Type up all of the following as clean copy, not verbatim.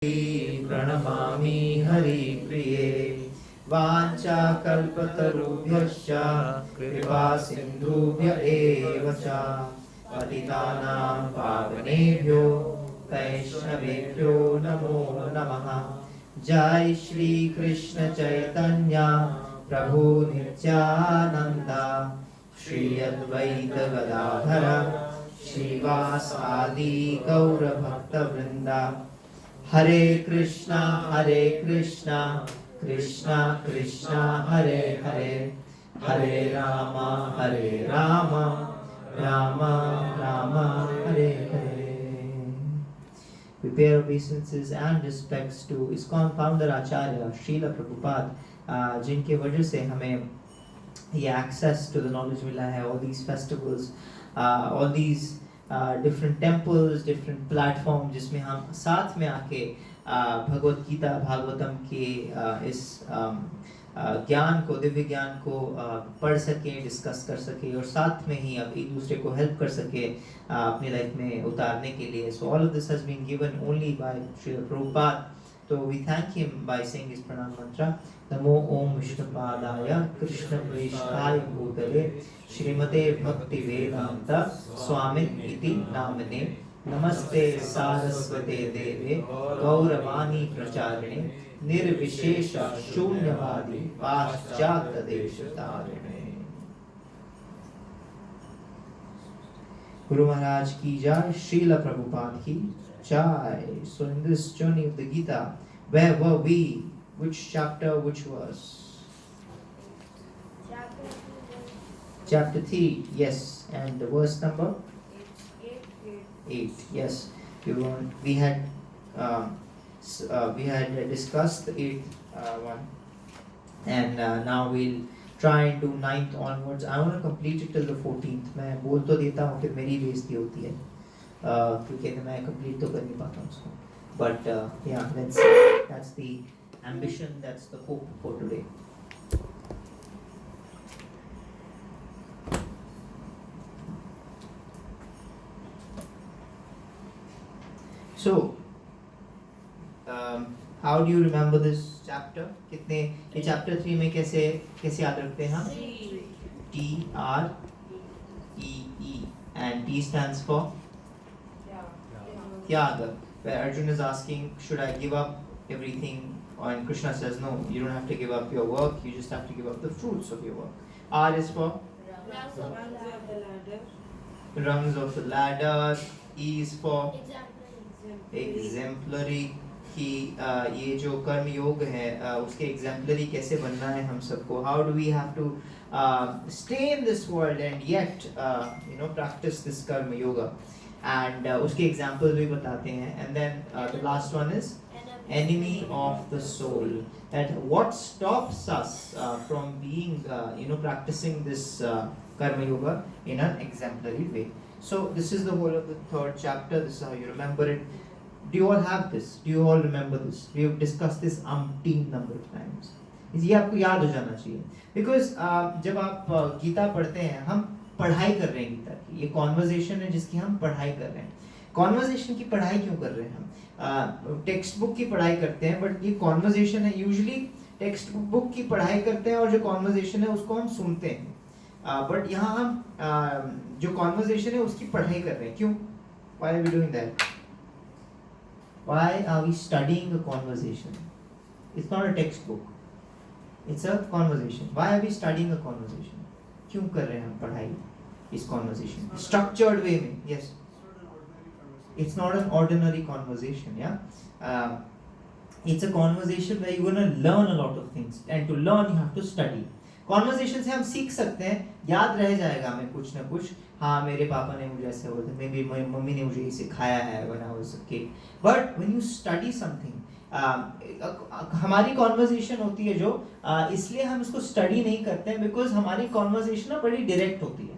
प्रणमामि हरिप्रिये वाञ्छाकल्पतरुभ्यश्च कृपा सिन्धुभ्य एव च पतितानां पावनेभ्यो वैष्णवेभ्यो नमो नमः। जय श्री कृष्ण चैतन्य प्रभु नित्यानंद श्री अद्वैत गदाधर श्रीवासादि गौर भक्त वृंदा। हरे कृष्णा कृष्णा कृष्णा हरे हरे, हरे Ram Ram Ram Hare Hare. We pay obeisances and respects to ISKCON founder Acharya Srila Prabhupada, जिनके वजह से हमें ये access to the knowledge मिला है। all these festivals, all these different temples, different platform जिसमें हम साथ में आके भगवत गीता भागवतम के इस ज्ञान को, दिव्य ज्ञान को पढ़ सके, डिस्कस कर सके और साथ में ही अब एक दूसरे को हेल्प कर सके अपनी लाइफ में उतारने के लिए। So all of this has been given only by Srila Prabhupada. So we thank him by saying his pranam mantra. नमो ओम विष्णुपादाय कृष्ण प्रेष्ठाय भूतले श्रीमते भक्ति वेदांत स्वामिन इति नामने नमस्ते सारस्वते देवे गौरवाणी प्रचारिणे निर्विशेष शून्यवादी पाश्चात्य देशतारिणे। Guru Maharaj ki jai, Srila Prabhupada ki jai. So in this journey of the Gita, where were we? Which chapter, which verse? Chapter 3, yes. And the verse number? 8, yes. We had discussed the 8th one. And now we'll try and do 9th onwards. I want to complete it till the 14th. मैं बोल तो देता हूँ फिर मेरी बेइज्जती होती है क्योंकि मैं complete तो कर नहीं पाता उसको. But yeah, that's the ambition, that's the hope for today. So, how do you remember this chapter? कितने ये chapter 3 में कैसे याद रखते हैं हम? T R E E and T stands for Tyaga. Where Arjun is asking, should I give up everything? And Krishna says, no, you don't have to give up your work, you just have to give up the fruits of your work. R is for rungs of the ladder. E is for exemplary. कि ये जो कर्म योग है उसके exemplary कैसे बनना है हम सबको. How do we have to stay in this world and yet practice this karma yoga? And उसके examples भी बताते हैं. And then the last one is enemy of the soul. That what stops us from being practicing this karma yoga in an exemplary way. So this is the whole of the 3rd chapter. This is how you remember it. Do you all have this? Do you all remember this? We have discussed this umpteen number of times. ये आपको याद हो जाना चाहिए. Because जब आप गीता पढ़ते हैं, हम पढ़ाई कर रहे हैं गीता की. ये कॉन्वर्सेशन है जिसकी हम पढ़ाई कर रहे हैं. कॉन्वर्सेशन की पढ़ाई क्यों कर रहे हैं हम? टेक्स्ट बुक की पढ़ाई करते हैं, बट ये कॉन्वर्सेशन है. यूजुअली टेक्स्ट बुक की पढ़ाई करते हैं और जो कॉन्वर्सेशन है उसको हम सुनते हैं. बट यहाँ हम जो कॉन्वर्सेशन है उसकी पढ़ाई कर रहे हैं. क्यों? Why are we doing that? Why are we studying a conversation? It's not a textbook. It's a conversation. Why are we studying a conversation? क्यों कर रहे हैं हम पढ़ाई इस conversation? Structured way में. Yes. It's not an ordinary conversation. Yeah. It's a conversation where you're going to learn a lot of things. And to learn, you have to study. Conversation से हम सीख सकते हैं, याद रह जाएगा हमें कुछ ना कुछ. हाँ, मेरे पापा ने मुझे ऐसे बोला था, मेरी मम्मी ने मुझे ये सिखाया है when I was a kid. But when you study something, हमारी conversation होती है जो इसलिए हम इसको study नहीं करते हैं because हमारी conversation ना बड़ी direct होती है.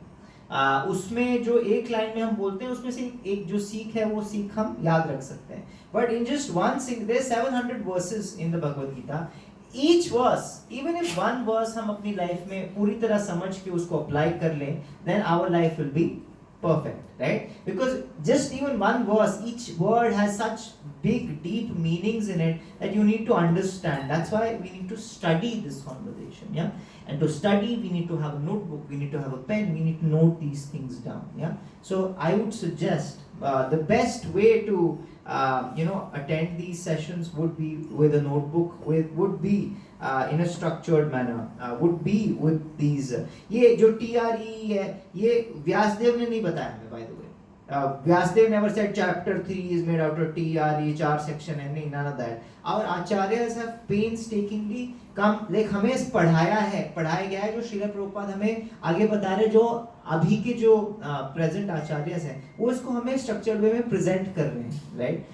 उसमें जो एक लाइन में हम बोलते हैं उसमें से एक जो सीख है वो सीख हम याद रख सकते हैं. But in just one single, there are 700 verses in the Bhagavad Gita. Each verse, even if one verse हम अपनी लाइफ में पूरी तरह समझ के उसको अप्लाई कर लें, then our life will be perfect, right? Because just even one verse, each word has such big, deep meanings in it that you need to understand. That's why we need to study this conversation, yeah? And to study, we need to have a notebook, we need to have a pen, we need to note these things down, yeah? So I would suggest the best way to attend these sessions would be with a notebook, would be in a structured manner, would be with these. ये जो TRE है, ये व्यासदेव ने नहीं बताया हमें, by the way. Vyasdev never said chapter 3 is made out of TRE, 4 section है, नहीं, none of that. Our acharyas have painstakingly come, like हमें पढ़ाया गया है, जो श्रील प्रभुपाद हमें आगे बता रहे, जो अभी के जो प्रेजेंट आचार्यस हैं, वो इसको हमें स्ट्रक्चर्ड वे में प्रेजेंट कर रहे हैं, right?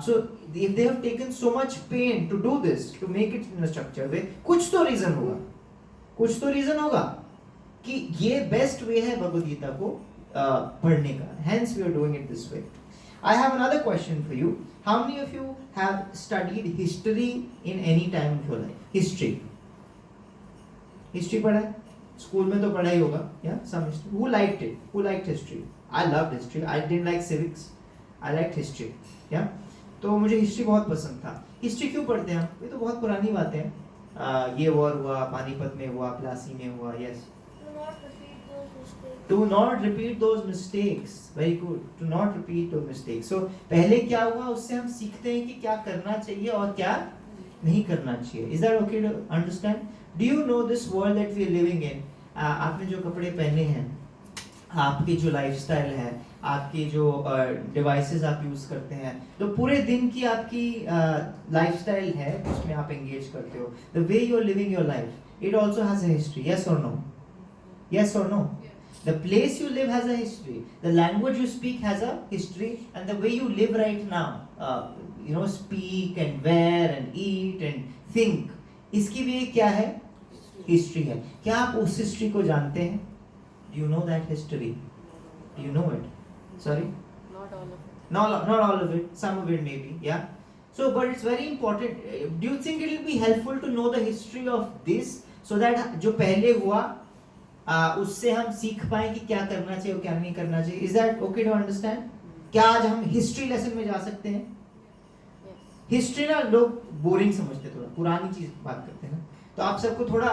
So if they have taken so much pain to do this, to make it in a structured way, कुछ तो रीजन होगा कि ये बेस्ट वे है भगवद गीता को पढ़ने का. Hence we are doing it this way. I have another question for you. How many of you have studied history in any time of your life? History पढ़ा है? स्कूल में तो पढ़ा ही होगा, yeah? Some history. Who liked it? Who liked history? I loved history. I didn't like civics. I liked history. Yeah? तो मुझे history बहुत पसंद था. हिस्ट्री क्यों पढ़ते हैं हम? ये तो बहुत पुरानी बातें हैं. ये वॉर हुआ, पानीपत में हुआ, प्लासी में हुआ. Yes. Do not repeat those mistakes. Very good. Do not repeat those mistakes. So पहले क्या हुआ, उससे हम सीखते हैं कि क्या करना चाहिए और क्या नहीं करना चाहिए. Is that okay to understand? Do you know this world that we are living in? आपने जो कपड़े पहने हैं, आपकी जो लाइफस्टाइल है, आपकी जो डिवाइसेस आप यूज करते हैं, तो पूरे दिन की आपकी लाइफस्टाइल है जिसमें आप एंगेज करते हो. The way you are living your life, it also has a history. Yes or no? Yes or no? The place you live has a history. The language you speak has a history, and the way you live right now, speak and wear and eat and think, इसकी भी एक क्या है? History है. क्या आप उस history को जानते हैं? Do you know that history? Do you know it? Sorry? Not all of it. Not all of it. Some of it maybe. Yeah. So, but it's very important. Do you think it will be helpful to know the history of this so that जो पहले हुआ उससे हम सीख पाए कि क्या करना चाहिए और क्या नहीं करना चाहिए? Is that okay to understand? क्या आज हम हिस्ट्री लेसन में जा सकते हैं? हिस्ट्री ना लोग बोरिंग समझते, थोड़ा पुरानी चीज बात करते हैं ना, तो आप सबको थोड़ा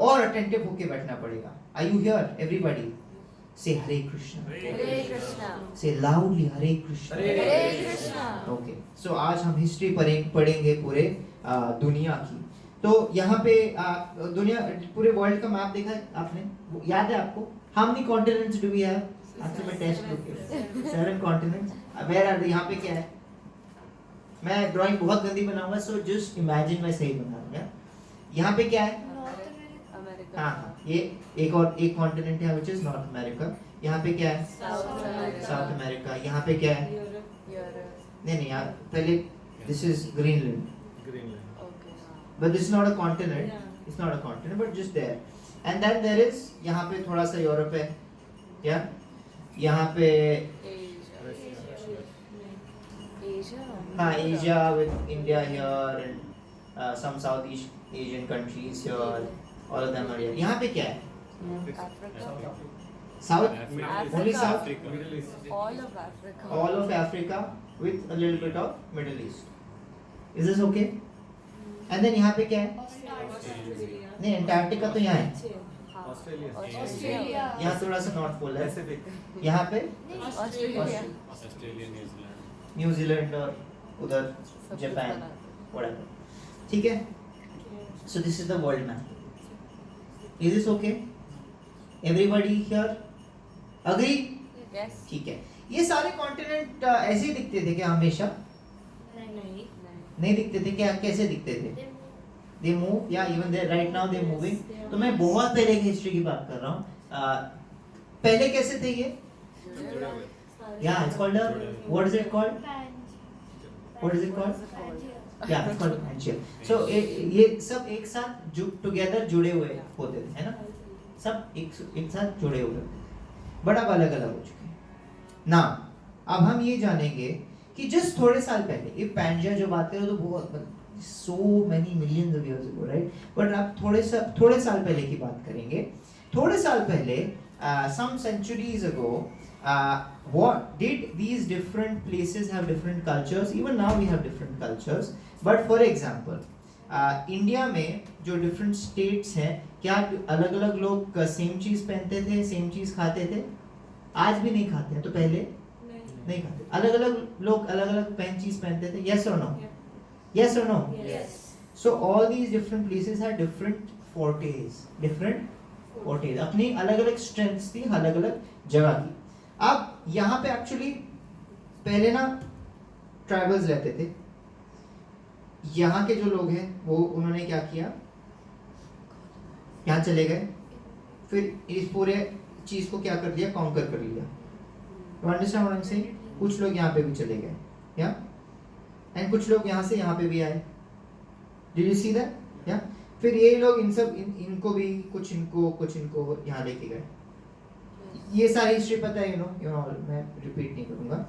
और अटेंटिव होके बैठना पड़ेगा. Are you here, everybody? Say Hare Krishna. Hare Krishna. Say loudly Hare Krishna. Hare Krishna. Okay. So आज हम हिस्ट्री पढ़ेंगे पूरे दुनिया की. तो यहाँ पे दुनिया, पूरे वर्ल्ड का मैप देखा है आपने? याद है आपको? How many continents do we have? आपसे मैं टेस्ट करूँगा. 7 continents. Where are they? यहाँ पे क्या है? मैं ड्राइंग बहुत गंदी बनाऊंगा, so just imagine मैं सही बना रहा हूँ. यहाँ पे क्या है? America. हाँ, ये एक कॉन्टिनेंट है which is North America. यहाँ पे क्या है? South America. यहाँ पे क्या है? Europe. नहीं यार, पहले this is Greenland. Okay. But this is not a continent. It's not a continent, but just there. And then there is, यहाँ पे थोड़ा सा यूरोप है, क्या? यहाँ पे Asia. हाँ, Asia with India here and some Southeast Asian countries here. All of them are here. यहाँ पे क्या है? Africa. South? Africa. Only South? All of Africa. All of Africa with a little bit of Middle East. Is this okay? And then यहाँ पे क्या है? नहीं, Antarctica तो यहाँ है. Australia. यहाँ थोड़ा सा नॉर्थ पोल है. यहाँ पे Australia. न्यूजीलैंड और उधर जापान, whatever. ठीक है? So this is the world map. Is this okay? Everybody here agree? Yes. ठीक है. ये सारे कॉन्टिनेंट ऐसे ही दिखते थे क्या हमेशा? नहीं दिखते थे क्या? कैसे दिखते थे? They move, yeah, even they right now they're moving. तो मैं बहुत पहले की हिस्ट्री की बात कर रहा हूँ. पहले कैसे थे ये? Yeah, it's called what is it called? What is it called? Yeah, it's called Pangea. So ये सब एक साथ together जुड़े हुए होते थे, है ना? सब एक साथ जुड़े हुए, बट अब अलग अलग हो चुके हैं. Now, अब हम ये जानेंगे कि just थोड़े साल पहले, ये Pangea जो बात करें तो बहुत so many millions of years ago, right? But अब थोड़े साल पहले की बात करेंगे. थोड़े साल पहले, some centuries ago, what did these different places have different cultures? Even now we have different cultures. But for example, India में जो different states हैं, क्या अलग अलग लोग सेम चीज पहनते थे, सेम चीज खाते थे? आज भी नहीं खाते हैं, तो पहले नहीं खाते. अलग अलग लोग अलग अलग चीज पहनते थे. Yes or no? Yes or no? Yes. So all these different places had different fortes, अपनी अलग अलग strengths थी अलग अलग जगह की. अब यहाँ पे एक्चुअली पहले ना ट्राइबल्स रहते थे. यहाँ के जो लोग हैं वो उन्होंने क्या किया, यहाँ चले गए, फिर इस पूरे चीज को क्या कर दिया, कॉन्कर कर लिया. You understand what I'm saying? कुछ लोग यहाँ पे भी चले गए, या एंड कुछ लोग यहाँ से यहाँ पे भी आए. Did you see that? या फिर ये लोग इनको भी कुछ इनको यहाँ लेके गए. ये सारी हिस्ट्री पता है, यू नो मैं रिपीट नहीं करूंगा.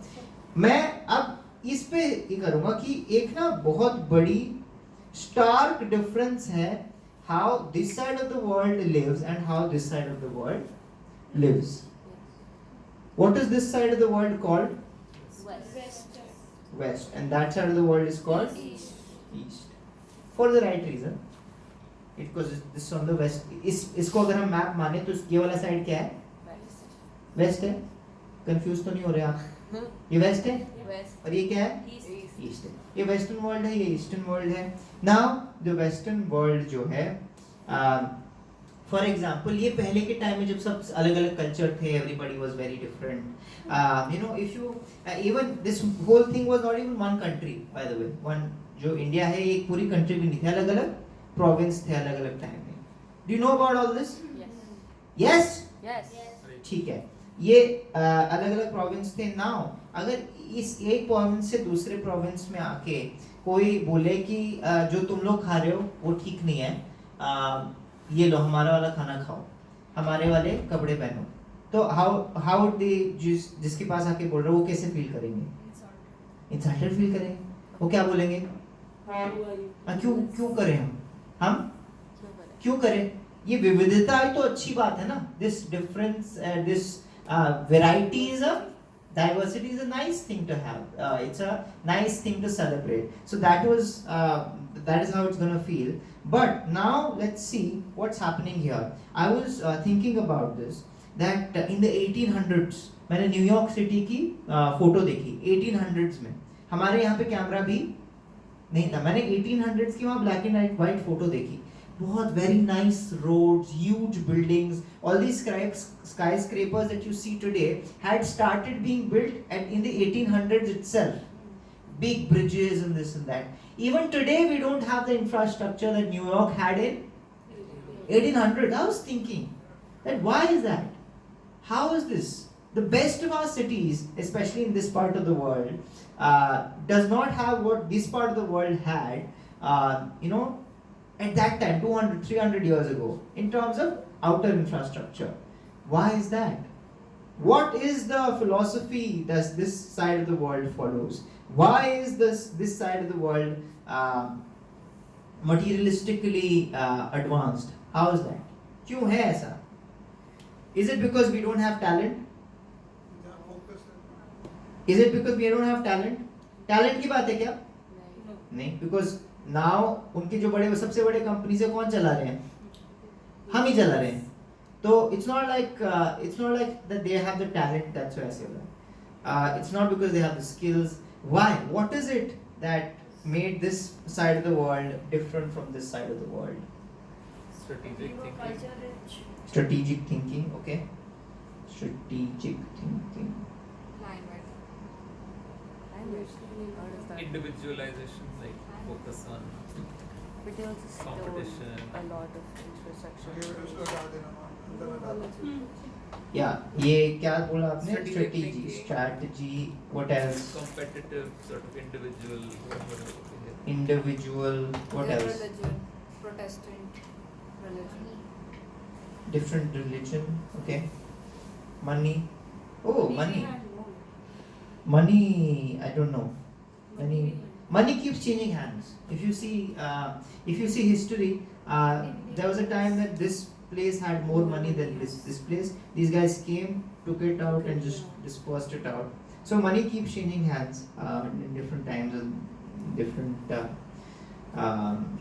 मैं अब इस पे ये करूंगा कि एक ना बहुत बड़ी स्टार्क डिफरेंस है how this side of the world lives and how this side of the world lives. What is this side of the world called? West. And that side of the world is called East. For the right reason. Because this is on the west. इसको अगर हम map माने तो ये वाला side क्या है? Waste है. कंफ्यूज तो नहीं हो रहे आप? ये वेस्ट है और ये क्या है? ईस्ट है. ये वेस्टर्न वर्ल्ड है, ये ईस्टर्न वर्ल्ड है. नाउ द वेस्टर्न वर्ल्ड जो है, फॉर एग्जाम्पल ये पहले के टाइम में जब सब अलग अलग कल्चर थे, everybody was very different. You know if you even this whole thing was not even one country, by the way. One जो इंडिया है एक पूरी कंट्री भी नहीं थी, अलग अलग प्रोविंस थे अलग अलग टाइम में. Do you know about all this? Yes. ठीक है. ये अलग अलग प्रोविंस थे. नाउ अगर इस एक प्रोविंस से दूसरे प्रोविंस में आके कोई बोले कि जो तुम लोग खा रहे हो वो ठीक नहीं है, ये लो हमारा वाला खाना खाओ, हमारे वाले कपड़े पहनो, तो हाउ जिसके पास आके बोल रहे हो वो कैसे फील करेंगे? इंसल्टेड फील करेंगे. वो क्या बोलेंगे? क्यों करें हम क्यों करें? ये विविधता ही तो अच्छी बात है ना. This difference, this variety is a diversity is a nice thing to have. It's a nice thing to celebrate. So that is how it's going to feel. But now let's see what's happening here. I was thinking about this, that in the 1800s मैंने New York city की photo देखी. 1800s में हमारे यहाँ पे camera भी नहीं था. मैंने 1800s की वहाँ ब्लैक एंड व्हाइट फोटो देखी. बहुत very nice roads, huge buildings, all these skyscrapers that you see today had started being built in the 1800s itself. Big bridges and this and that. Even today we don't have the infrastructure that New York had in 1800s. I was thinking that why is that? How is this? The best of our cities, especially in this part of the world, does not have what this part of the world had, you know, at that time 200 300 years ago, in terms of outer infrastructure. Why is that? What is the philosophy that this side of the world follows? Why is this side of the world materialistically advanced? How is that? क्यों है ऐसा? Is it because we don't have talent? Is it because we don't have talent? Talent की बात है क्या? नहीं. Because now उनके जो बड़े सबसे बड़े कंपनी से कौन चला रहे हैं? हम ही चला रहे हैं. तो it's not like that they have the talent. That's why I say that. It's not because they have the skills. Why? What is it that made this side of the world different from this side of the world? Strategic thinking. Okay. Strategic thinking. Individualization, like focus on But they also stole competition. a lot of infrastructure. ये क्या बोला आपने? Strategic thinking. Strategy. What else? Competitive, sort of individual. Individual. What else? Religion, Protestant religion. Different religion. Okay. Money. Oh, money. Money, I don't know. Money keeps changing hands. If you see history, there was a time that this place had more money than this place. These guys came, took it out and just dispersed it out. So money keeps changing hands in different times and um,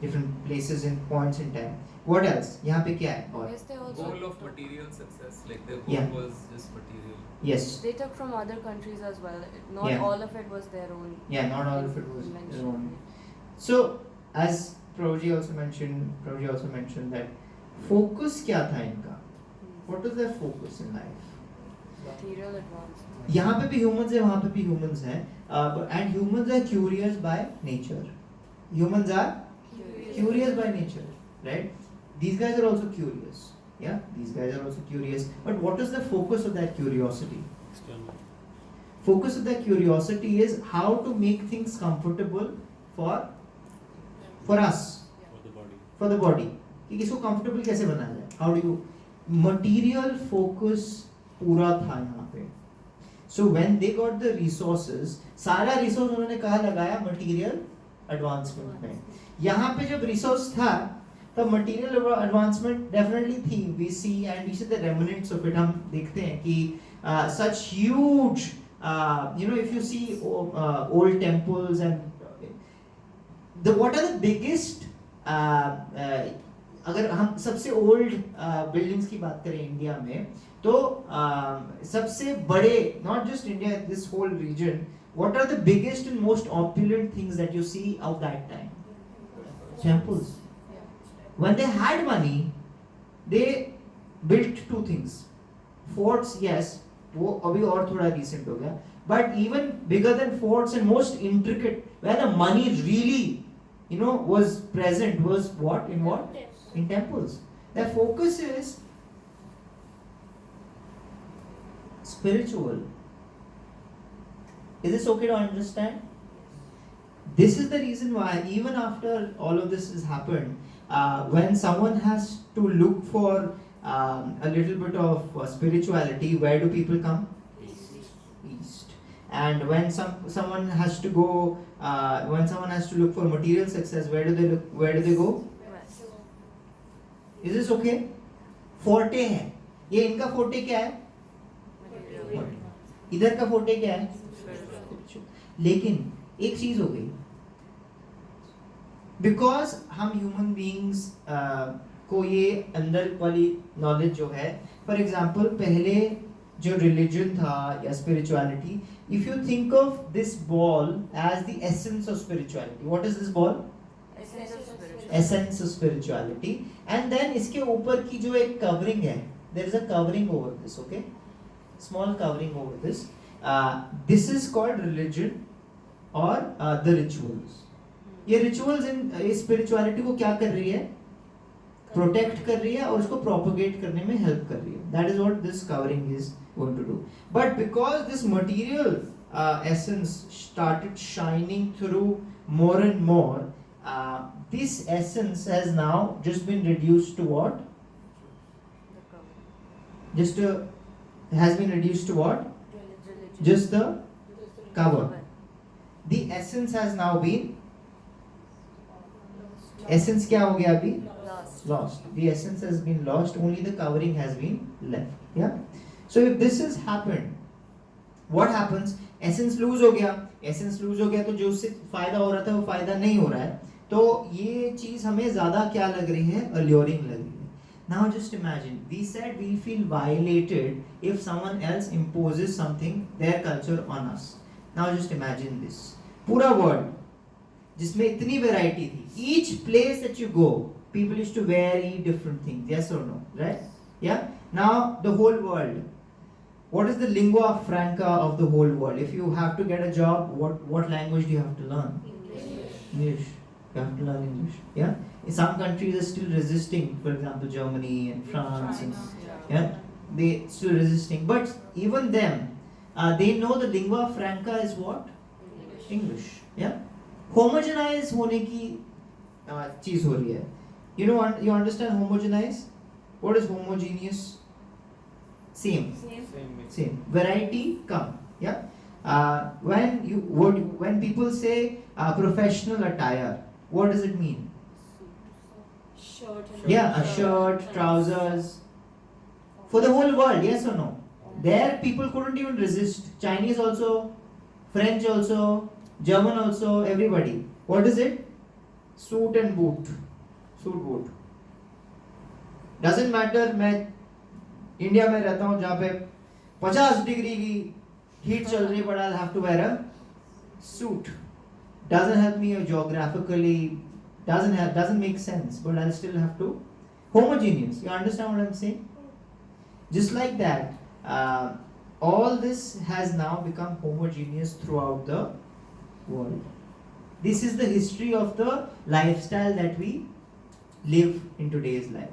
different places and points in time. What else? यहाँ पे क्या है? और Yes, they also Goal of took- material success, like their goal Yeah. was just material. yes, They took from other countries as well. Not Yeah. all of it was their own. yeah, not all of it was invention. their own. So as Prabhuji also mentioned that focus क्या था इनका? What was their focus in life? Material advancement. यहाँ पे भी humans है, वहाँ पे भी humans हैं, and humans are curious by nature. Humans are curious by nature, right? These guys are also curious. Yeah, these guys are also curious. But what is the focus of that curiosity? Focus of that curiosity is how to make things comfortable for us, for the body. कि इसको comfortable कैसे बनाया जाए? How do you? Material focus पूरा था यहाँ पे. So when they got the resources, सारा resource उन्होंने कहाँ लगाया? Material advancement में. यहाँ पे जब resource था, तब material advancement definitely थी. We see the remnants of it. हम देखते हैं कि such huge, if you see old temples and what are the biggest, अगर हम सबसे old buildings की बात करें इंडिया में, तो सबसे बड़े, not just India, this whole region, what are the biggest and most opulent things that you see of that time? Temples. When they had money, they built two things. Forts, yes, वो अभी और थोड़ा recent हो गया, but even bigger than forts and most intricate, where the money really, was present, was what? In what? In temples. Their focus is spiritual. Is this okay to understand? This is the reason why, even after all of this has happened, when someone has to look for a little bit of spirituality, where do people come? East. And when someone has to go, when someone has to look for material success, where do they look? Where do they go? West. Is this okay? Forte है. ये इनका forte क्या है? Material. इधर का forte क्या है? Spiritual. लेकिन एक चीज हो गई, बिकॉज हम ह्यूमन बीइंग्स को ये अंदर वाली नॉलेज जो है, फॉर एग्जांपल पहले जो रिलीजन था या spirituality, if you think of this ball as the essence of spirituality, what is this ball? Essence of spiritual. Essence of spirituality. And then इसके ऊपर की जो एक कवरिंग है, there is a covering over this, okay, small covering over this. This is called religion और the rituals. ये rituals इन spirituality को क्या कर रही है? प्रोटेक्ट कर रही है और उसको प्रोपोगेट करने में हेल्प कर रही है. That is what this covering is going to do. But because this material essence started shining through more and more, this essence has now just been reduced to what? The cover. Just has been reduced to what? Religion. Just the cover. Cover. The essence has now been, essence क्या हो गया अभी? Lost. Lost. The essence has been lost, only the covering has been left. Yeah. So if this has happened, what happens? Essence lose हो गया. Essence lose हो गया तो जो उससे फायदा हो रहा था वो फायदा नहीं हो रहा है. तो ये चीज हमें ज्यादा क्या लग रही है? Alluring लग रही है. Now just imagine, we said we feel violated if someone else imposes something, their culture on us. Now just imagine this. पूरा world जिसमें इतनी variety थी. Each place that you go, people used to wear, eat different things. Yes or no? Right? Yeah? Now the whole world. What is the lingua franca of the whole world? If you have to get a job, what language do you have to learn? English. You have to learn English. Yeah? Some countries are still resisting, for example, Germany and France. And, yeah? They still resisting. But even them, they know the lingua franca is what? English. Yeah? Homogenize होने की चीज हो रही है. You know, you understand homogenize? What is homogeneous? Same. Same. Variety come. Yeah. When people say professional attire, what does it mean? Shirt and Yeah, a shirt, trousers, For the whole world, yes or no? There people couldn't even resist. Chinese also, French also, German also, everybody. What is it? Suit and boot. Suit boot. Doesn't matter मैं India में रहता हूँ जहाँ पे 50 degree की heat चल रही है, but I'll have to wear a suit. Doesn't help me geographically, doesn't make sense, but I'll still have to. Homogeneous. You understand what I'm saying? Just like that, all this has now become homogeneous throughout the world. This is the history of the lifestyle that we live in today's life.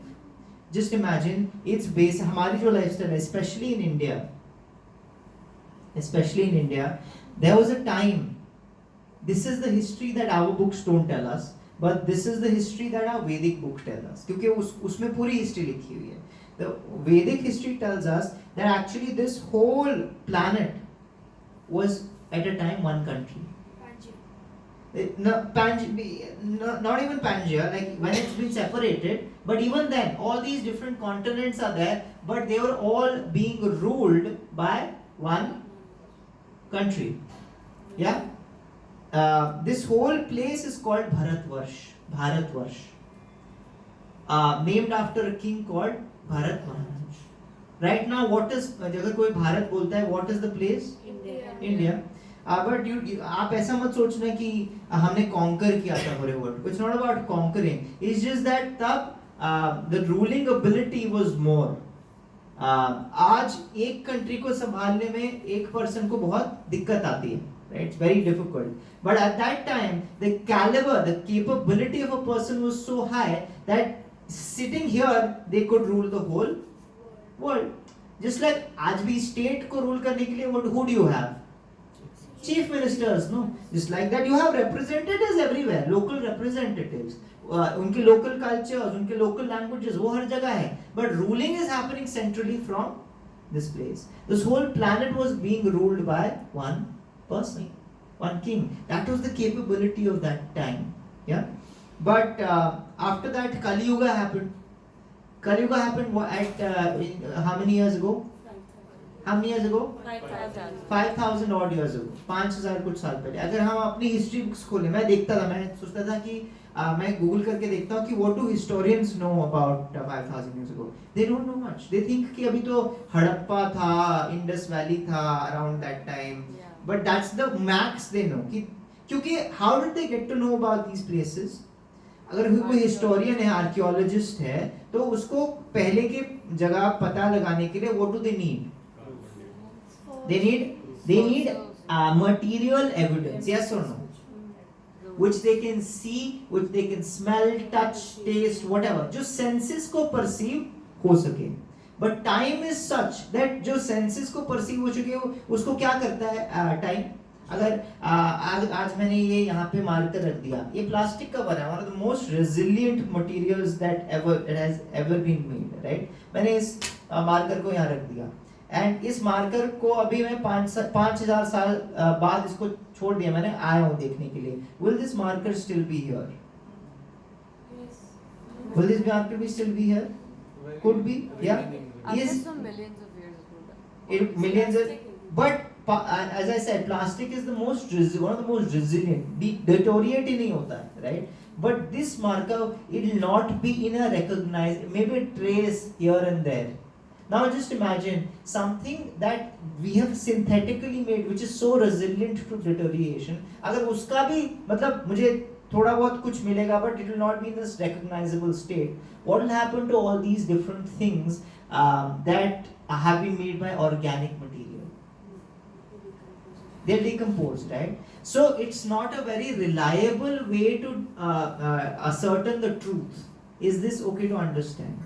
Just imagine, it's based, हमारी जो lifestyle है, especially in India, there was a time, this is the history that our books don't tell us, but this is the history that our Vedic books tell us, क्योंकि उसमें पूरी history लिखी हुई है. The Vedic history tells us that actually this whole planet was at a time one country. Not even Pangaea, like when it's been separated, but even then, all these different continents are there, but they were all being ruled by one country. Yeah? This whole place is called Bharatvarsh. Named after a king called Bharat Maharaj. Right now, what is, अगर कोई भारत बोलता है, what is the place? India. But आप ऐसा मत सोचना कि हमने conquer किया था पूरे world. It's not about conquering. It's just that तब the ruling ability was more. आज एक country को संभालने में एक person को बहुत दिक्कत आती है. Right? It's very difficult. But at that time, the caliber, the capability of a person was so high that sitting here, they could rule the whole world. Just like आज भी state को rule करने के लिए who do you have? Chief ministers, no? Just like that, you have representatives everywhere, local representatives. उनके local cultures, उनके local languages, वो हर जगह है. But ruling is happening centrally from this place. This whole planet was being ruled by one person, one king. That was the capability of that time. Yeah. But after that, Kali Yuga happened. Kali Yuga happened at how many years ago? How many years ago? 5,000 odd years ago. 5,000 कुछ साल पहले. अगर हम अपनी history books खोलें, मैं देखता था, मैं सोचता था कि मैं गूगल करके देखता हूँ कि what do historians know about 5,000 years ago? They don't know much. They think कि अभी तो हड़प्पा था, इंडस वैली था around that time. But that's the max they know. क्योंकि how did they get to know about these places? अगर कोई historian है, archaeologist है, तो उसको पहले के जगह पता लगाने के लिए what do they need? They need material evidence, yes or no? Which they can see, which they can smell, touch, taste, whatever. जो senses को perceive हो सके. But time is such that जो senses को perceive हो चुके हो, उसको क्या करता है time? अगर आज मैंने ये यहाँ पे मार्कर रख दिया, ये प्लास्टिक का बना है, one of the most resilient materials that has ever been made, right? मैंने इस मार्कर को यहाँ रख दिया, and इस मार्कर को अभी मैं 5,000 साल बाद इसको छोड़ दिया, मैंने आया हूँ देखने के लिए. Will this marker still be here? Will this marker be still be here? Could be, yeah. Is millions of years ago. Millions of, but as I said, plastic is the one of the most resilient. Deteriorate ही नहीं होता है, right? But this marker, it will not be in a recognized, maybe a trace here and there. Now just imagine something that we have synthetically made, which is so resilient to deterioration. अगर उसका भी मतलब मुझे थोड़ा बहुत कुछ मिलेगा, but it will not be in this recognizable state. What will happen to all these different things that have been made by organic material? They'll decompose, right? So it's not a very reliable way to ascertain the truth. Is this okay to understand?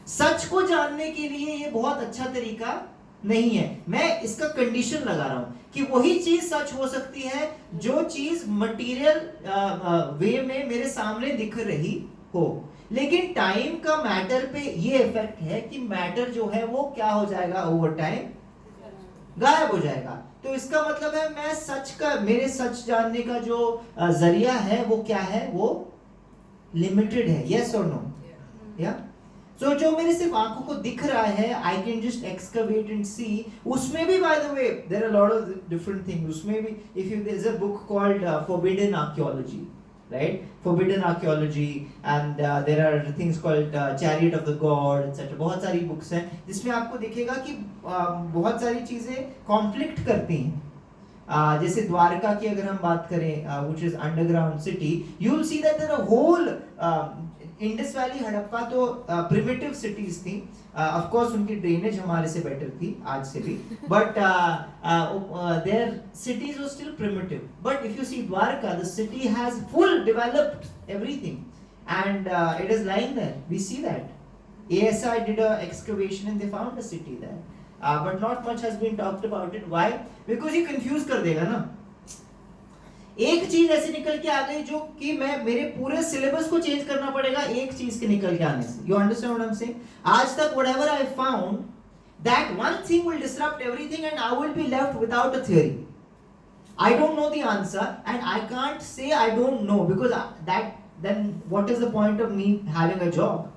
सच को जानने के लिए ये बहुत अच्छा तरीका नहीं है. मैं इसका कंडीशन लगा रहा हूं कि वही चीज सच हो सकती है जो चीज मटेरियल वे में मेरे सामने दिख रही हो, लेकिन टाइम का मैटर पे ये इफेक्ट है कि मैटर जो है वो क्या हो जाएगा, ओवर टाइम गायब हो जाएगा. तो इसका मतलब है मैं सच का, मेरे सच जानने का जो जरिया है वो क्या है, वो लिमिटेड है. यस और नो? या So जो मेरे सिर्फ आंखों को दिख रहा है, I can just excavate and see. उसमें भी, by the way, there are a lot of different things. उसमें भी, there's a book called Forbidden Archaeology, right? Forbidden Archaeology, and there are things called Chariot of the God, etc. बहुत सारी books हैं जिसमें आपको दिखेगा कि बहुत सारी चीजें conflict करती हैं. जैसे द्वारका की अगर हम बात करें, which is underground city, you will see that there are whole Indus Valley, Harappa तो प्रिमिटिव सिटीज थी. ऑफ कोर्स उनकी ड्रेनेज हमारे से बेटर थी आज से भी, but their cities were still primitive. But if you see Dwarka, the city has full developed everything, and it is lying there. We see that ASI did a excavation and they found a city there, but not much has been talked about it. Why? Because ये confuse कर देगा ना. एक चीज ऐसे निकल के आ गई जो कि मैं मेरे पूरे सिलेबस को चेंज करना पड़ेगा एक चीज के निकल के आने से. You understand what I am saying? आज तक whatever I found, that one thing will disrupt everything and I will be left without a theory. I don't know the answer and I can't say I don't know, because then what is the point of me having a job?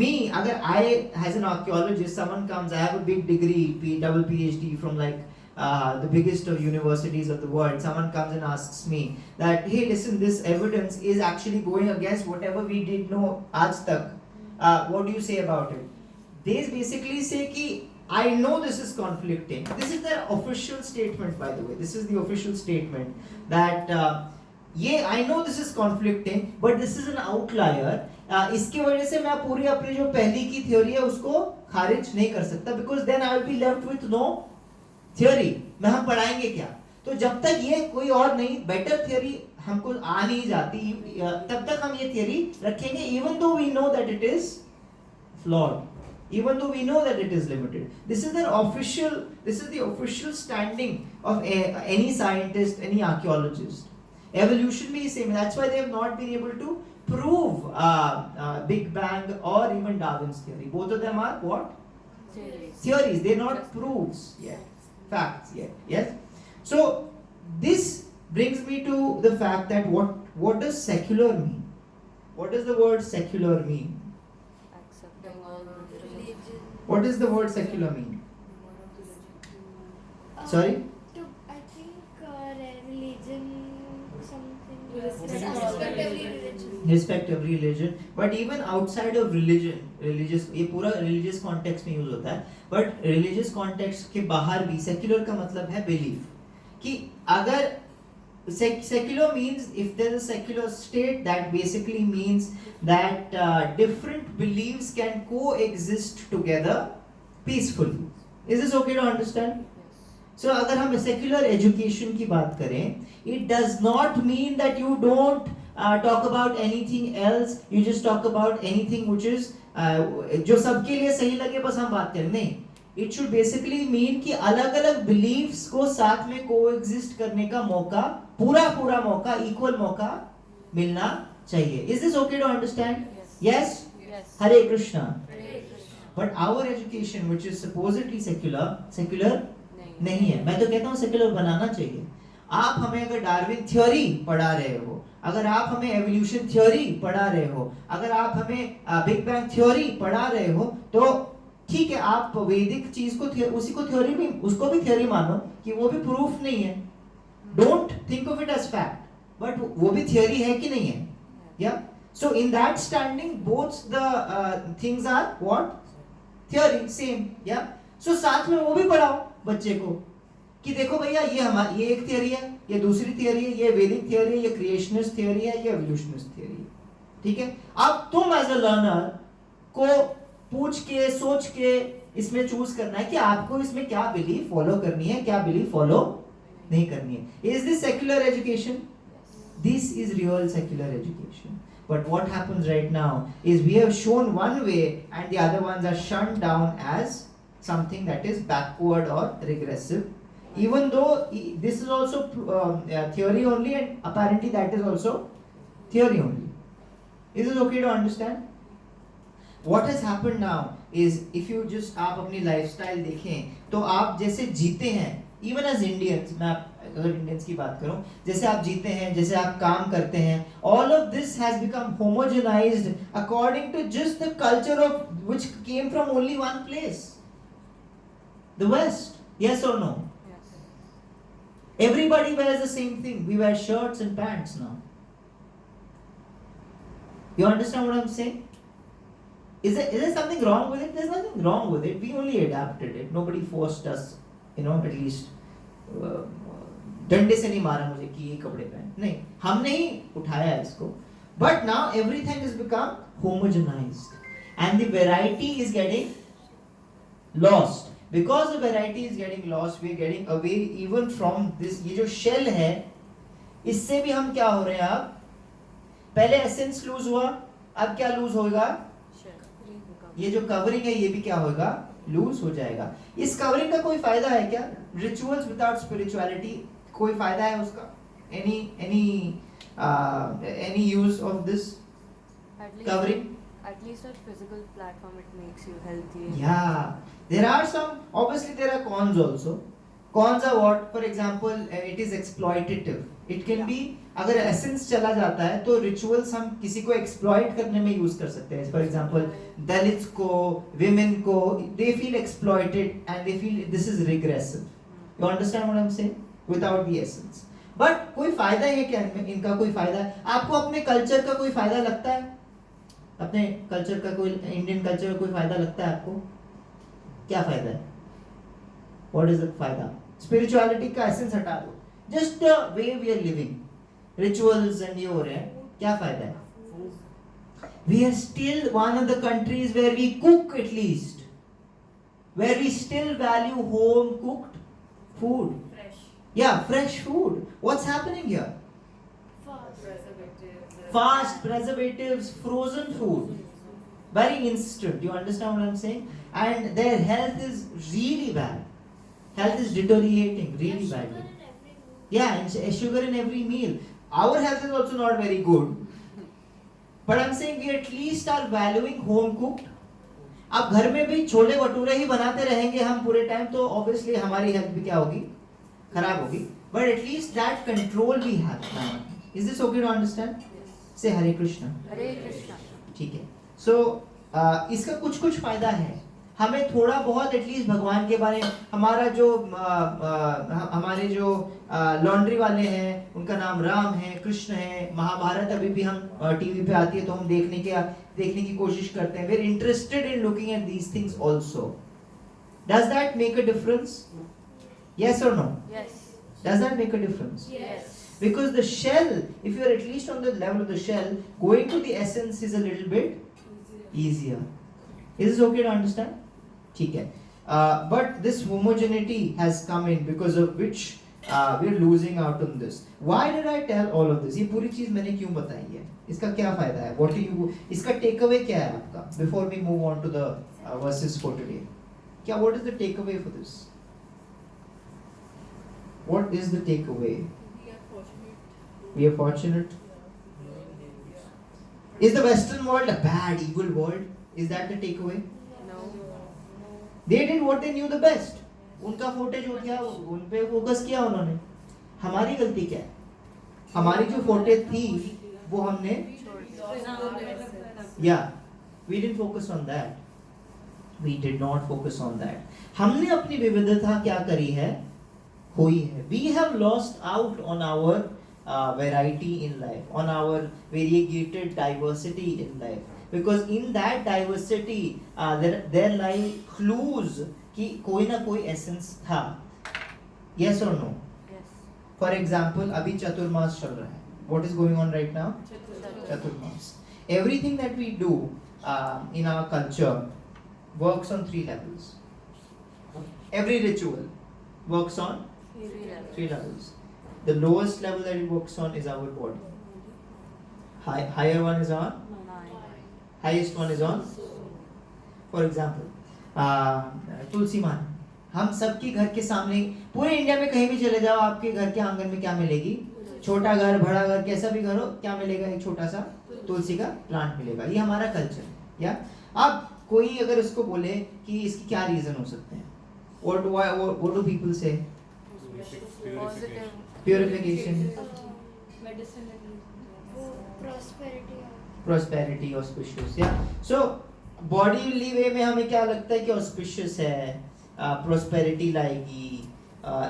Me, agar I as an archaeologist, someone comes, I have a big degree, double PhD from like the biggest of universities of the world. Someone comes and asks me that, hey, listen, this evidence is actually going against whatever we did know aaj tak. What do you say about it? They basically say ki, I know this is conflicting. This is their official statement, by the way. This is the official statement that I know this is conflicting, but this is an outlier. इसकी वजह से मैं पूरी अपनी जो पहली की theory है उसको खारिज नहीं कर सकता, because then I will be left with no theory. मैं हम पढ़ाएंगे क्या? तो जब तक ये कोई और नहीं बेटर थ्योरी हमको आ नहीं जाती, तब तक हम ये थ्योरी रखेंगे, even though we know that it is flawed, even though we know that it is limited. This is the official standing of any scientist, any archaeologist. Evolution भी same. That's why they have not been able to prove Big Bang or even Darwin's theory. Both of them are what? Theories. They're not proofs yet. Facts yet. Yes. So this brings me to the fact that what does secular mean? What does the word secular mean? Accepting all religion. What does the word secular mean? Sorry? To, I think religion something. Respect every religion. Respect every religion, but even outside of religion, religious, ये पूरा religious context में use होता है, but religious context के बाहर भी secular का मतलब है belief. कि अगर secular means, if there is a secular state, that basically means that different beliefs can coexist together peacefully. Is this okay to understand? So अगर हम secular education की बात करें, it does not mean that you don't talk about anything else, you just talk about anything which is जो सबके लिए सही लगे बस हम बात करें. नहीं, it should basically mean कि अलग अलग beliefs को साथ में coexist करने का मौका, पूरा मौका, equal मौका मिलना चाहिए. Is this okay to understand? Yes? Yes. Hare Krishna. But our education, which is supposedly secular नहीं है. मैं तो कहता हूँ सेक्युलर बनाना चाहिए. आप हमें अगर डार्विन थ्योरी पढ़ा रहे हो, अगर आप हमें एवोल्यूशन थ्योरी पढ़ा रहे हो, अगर आप हमें बिग बैंग थ्योरी पढ़ा रहे हो, तो ठीक है, आप वैदिक चीज को उसी को थ्योरी भी, उसको भी थ्योरी मानो कि वो भी प्रूफ नहीं है. Don't think of it as fact, but वो भी थ्योरी है कि नहीं है. Yeah so in that standing both the things are what? Theory same. Yeah so साथ में वो भी पढ़ाओ बच्चे को कि देखो भैया, ये एक थियरी है, ये दूसरी थियरी है, ये वैदिक थियरी है, ये क्रिएशनिस्ट थियरी है, ये एवोल्यूशनिस्ट थियरी है. ठीक है, अब तुम एज अ लर्नर को पूछ के सोच के इसमें चूज करना है कि आपको इसमें क्या बिलीफ फॉलो करनी है, क्या बिलीफ फॉलो नहीं करनी है. Is this secular education? This is real secular education. But what happens right now is we have shown one way and the other ones are shunned down as something that is backward or regressive, even though this is also theory only, and apparently that is also theory only. Is it okay to understand? What has happened now is, if you just आप अपनी lifestyle देखें तो आप जैसे जीते हैं even as Indians, मैं अगर इंडियंस की बात करूं, जैसे आप जीते हैं, जैसे आप काम करते हैं, all of this has become homogenised according to just the culture of which came from only one place, the west. Yes or no? Yes. Everybody wears the same thing. We wear shirts and pants now. You understand what I'm saying? Is there something wrong with it? There's nothing wrong with it. We only adapted it. Nobody forced us, at least. डंडे से नहीं मारा मुझे कि ये कपड़े पहन, नहीं, हमने ही उठाया इसको. But now everything has become homogenized, and the variety is getting lost. Because the variety is getting lost, we are getting away even from this. ये जो shell है, इससे भी हम क्या हो रहे हैं अब? पहले एसेंस लूज हुआ, अब क्या लूज होगा? ये जो कवरिंग है ये भी क्या होगा? लूज हो जाएगा. इस कवरिंग का कोई फायदा है क्या? रिचुअल्स विदाउट स्पिरिचुअलिटी, कोई फायदा है उसका? any use of this covering? At least at physical platform it makes you healthy. Yeah, there are some, obviously there are cons also. Cons are what? For example, it is exploitative. It can be, अगर essence चला जाता है तो rituals हम किसी को exploit करने में use कर सकते हैं. For example, Dalits को, women को, they feel exploited and they feel this is regressive. You understand what I'm saying? Without the essence. But कोई फायदा है क्या इनका? कोई फायदा है? आपको अपने culture का कोई फायदा लगता है? अपने कल्चर का कोई, इंडियन कल्चर का कोई फायदा लगता है आपको? क्या फायदा है? व्हाट इज द फायदा? स्पिरिचुअलिटी का एसेंस हटा दो, just the way we are living, rituals and ये हो रहे हैं, क्या फायदा है? We are still one of the countries where we cook, at least where we still value home cooked food. Fresh food. What's happening here? Fast preservatives, frozen food, very instant. You understand what I'm saying? And their health is really bad. Health is deteriorating really badly. Yeah, and sugar in every meal. Our health is also not very good. But I'm saying we at least are valuing home cooked. अब घर में भी छोले भटूरे ही बनाते रहेंगे हम पूरे time, तो obviously हमारी हेल्थ भी क्या होगी? खराब होगी. But at least that control we have now. Is this okay to understand? से हरे कृष्ण. हरे कृष्ण. ठीक है. सो इसका कुछ फायदा है. हमें थोड़ा बहुत एटलीस्ट भगवान के बारे में, हमारा जो हमारे जो लॉन्ड्री वाले हैं उनका नाम राम है, कृष्ण है, महाभारत अभी भी हम टीवी पे आती है तो हम देखने की कोशिश करते हैं. We are interested in looking at these things also. Does that make a difference? Yes और no? Yes. Does that make a difference? Yes. Because the shell, if you are at least on the level of the shell, going to the essence is a little bit easier. Is this okay to understand? ठीक है. But this homogeneity has come in, because of which we are losing out on this. Why did I tell all of this? ये पूरी चीज मैंने क्यों बताई है? इसका क्या फायदा है? What do you? इसका takeaway क्या है आपका? Before we move on to the verses for today, क्या? What is the takeaway for this? What is the takeaway? We are fortunate. Is the Western world a bad, evil world? Is that the takeaway? No. They did what they knew the best. उनका footage हो गया, उन पे focus किया उन्होंने. हमारी गलती क्या है? हमारी जो footage थी वो हमने, we didn't focus on that. We did not focus on that. हमने अपनी विविधता क्या करी है? हुई है. We have lost out on our variety in life, on our variegated diversity in life, because in that diversity there lie clues कि कोई ना कोई essence था. Yes or no? Yes. For example, अभी चतुर्मास चल रहा है. What is going on right now? Chaturmas. Everything that we do in our culture works on 3 levels. Every ritual works on 3 levels. The lowest level that it works on is our body. Higher one is on? Highest one is on? For example, तुलसी मान. हम सबके घर के सामने, पूरे India में कहीं भी चले जाओ, आपके घर के आंगन में क्या मिलेगी? छोटा घर, बड़ा घर, कैसा भी घर हो, क्या मिलेगा? एक छोटा सा तुलसी का प्लांट मिलेगा. ये हमारा कल्चर है. या अब कोई अगर इसको बोले कि इसकी क्या रीजन हो सकते हैं, what do people say? Positive. Purification. medicinally. वो prosperity और Prosperity, auspicious. Yeah. So bodily way में हमें क्या लगता है कि auspicious है, prosperity लाएगी.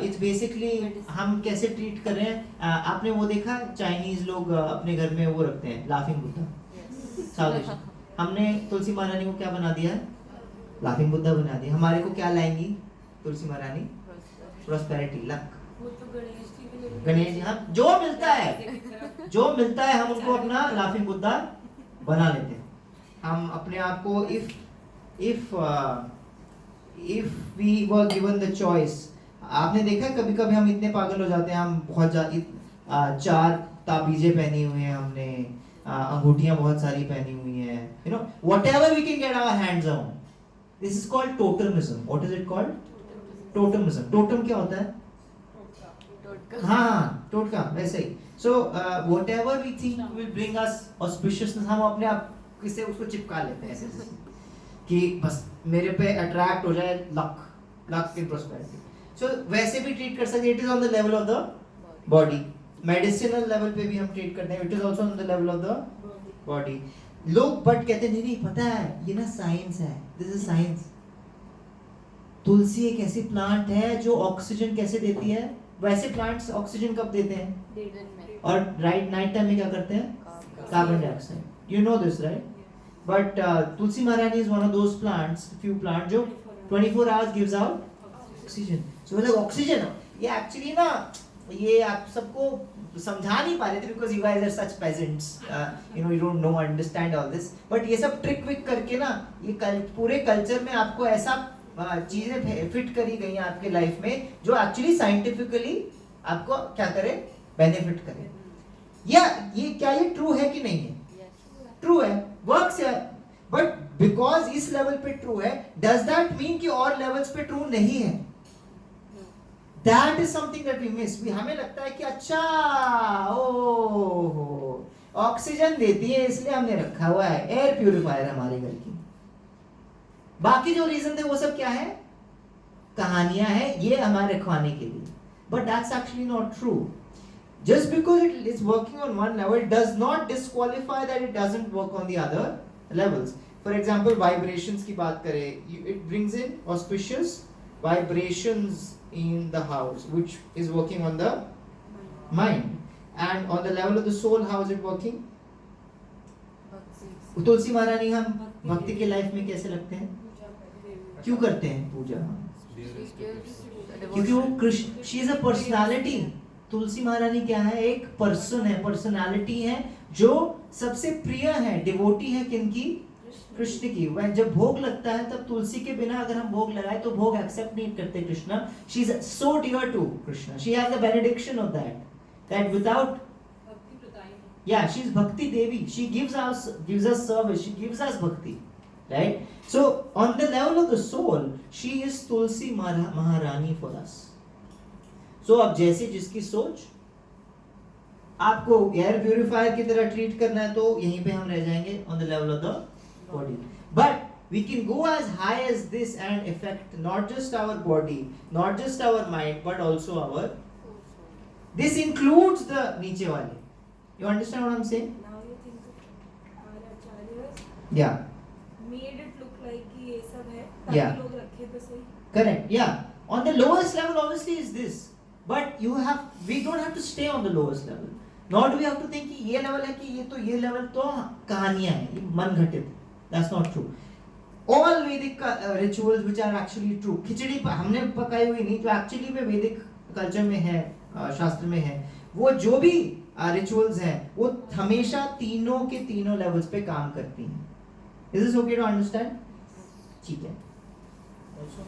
It's basically हम कैसे ट्रीट कर रहे हैं. आपने वो देखा चाइनीज लोग अपने घर में वो रखते हैं laughing Buddha. Yes. South Asia. हमने तुलसी महारानी को क्या बना दिया? लाफिंग बुद्धा बना दिया. हमारे को क्या लाएंगी तुलसी महारानी? Prosperity, luck. वो तो गणेश जी के लिए गणेश, हम जो मिलता है हम उनको अपना लाफिंग बुद्धा बना लेते हैं. हम अपने आप को if we were given the choice, आपने देखा है कभी कभी हम इतने पागल हो जाते हैं, हम बहुत 4 ताबीजें पहनी हुई हैं हमने, अंगूठियां बहुत सारी पहनी हुई हैं, you know, whatever we can get our hands on. This is called totemism. What is it called? Totemism. Totem क्या होता है? टोटका. हाँ, टोटका वैसे ही. So whatever we think will bring us auspiciousness, हम अपने आप किससे उसको चिपका लेते हैं ऐसे कि बस मेरे पे अट्रैक्ट हो जाए लक इन प्रॉस्पेरिटी. सो वैसे भी ट्रीट कर सकते हैं. It is on the level of the body. Medicinal level पे भी हम ट्रीट करते हैं. It is also on the level of the body. लोग बट कहते हैं नहीं पता है ये ना साइंस है. This is science. तुलसी एक ऐसी प्लांट है जो ऑक्सीजन कैसे देती है. वैसे प्लांट्स ऑक्सीजन कब देते हैं? दिन में. और नाइट टाइम में क्या करते हैं? Carbon dioxide. You know this right. But Tulsi महारानी is one of those plants, few plant जो 24 hours gives out oxygen. So मतलब ऑक्सीजन ये एक्चुअली ना ये आप सबको समझा नहीं पा रहे थे because you guys are such peasants, you know, you don't know understand all this. But ये सब ट्रिक विक करके ना ये पूरे कल्चर में आपको ऐसा चीजें फिट करी गई हैं आपके लाइफ में जो एक्चुअली साइंटिफिकली आपको क्या करे, बेनिफिट करे. या ये क्या ये ट्रू है कि नहीं है? ट्रू है, वर्क्स है. बट बिकॉज इस लेवल पे ट्रू है, डज दैट मीन कि और लेवल्स पे ट्रू नहीं है? That is something that we miss. हमें लगता है कि अच्छा ओ ऑक्सीजन देती है इसलिए हमने रखा हुआ है, एयर प्यूरिफायर हमारे घर की. बाकी जो रीजन थे वो सब क्या है? कहानियां हैं ये हमारे रखवाने के लिए. But that's actually not true. Just because it is working on one level does not disqualify that it doesn't work on the other levels. For example, vibrations की बात करें, it brings in auspicious vibrations in the house, which is working on the mind. And on the level of the soul, how is it working? तुलसी महारानी हम भक्ति के life में कैसे लगते हैं? क्यों करते हैं पूजा? क्योंकि वो Krishna, she is a personality. Tulsi महारानी क्या है? एक पर्सन है, पर्सनालिटी है जो सबसे प्रिय है, डिवोटी है किनकी? कृष्ण की. वह जब भोग लगता है तब तुलसी के बिना अगर हम भोग लगाए तो भोग एक्सेप्ट नहीं करते Krishna. She is so dear to Krishna. She has the benediction of that without, yeah, she is bhakti devi. She gives us service, she gives us bhakti, right? So on the level of the soul, she is Tulsi Maharani for us. So अब जैसे जिसकी सोच, आपको air purifier की तरह treat करना है तो यहीं पे हम रह जाएंगे on the level of the body. But we can go as high as this and affect not just our body, not just our mind, but also our. This includes the नीचे वाले. You understand what I'm saying? Now you think our acharyas Yeah. made it look like कि ये सब है Yeah. ताकि लोग रखे तो सही. Correct. Yeah. On the lowest level, obviously, is this. But we don't have to stay on the lowest level. Nor do we have to think कि ये level है कि ये level तो कहानियां हैं, ये मन घटित. That's not true. All Vedic rituals which are actually true. खिचड़ी हमने पकाई हुई नहीं, जो actually में Vedic culture में है, शास्त्र में है, वो जो भी रिचुअल्स हैं वो हमेशा तीनों के तीनों लेवल्स पे काम करती हैं. Is this okay to understand? ठीक है. Also,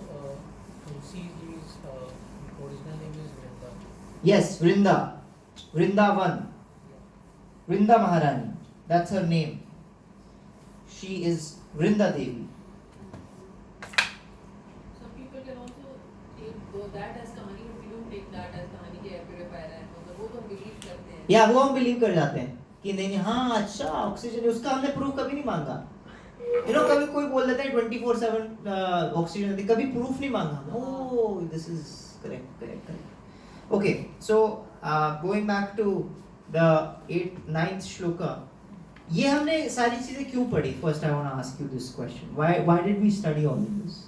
Tulsi's original name is Vrinda. Yes, Vrindavan, Vrinda Maharani. That's her name. She is Vrinda Devi. Some people can also take that as कहानी, but we don't take that as कहानी के air purifier है. मतलब वो तो हम believe करते हैं. या वो हम बिलीव कर जाते हैं कि नहीं हाँ अच्छा ऑक्सीजन, उसका हमने प्रूफ कभी नहीं मांगा. कभी कोई बोल देता है 24/7 ऑक्सीजन, कभी प्रूफ नहीं मांगा. Oh this is correct. Okay, so going back to the 9th shloka, ये हमने सारी चीजें क्यों पढ़ी? First I want to ask you this question. Why did we study all of this?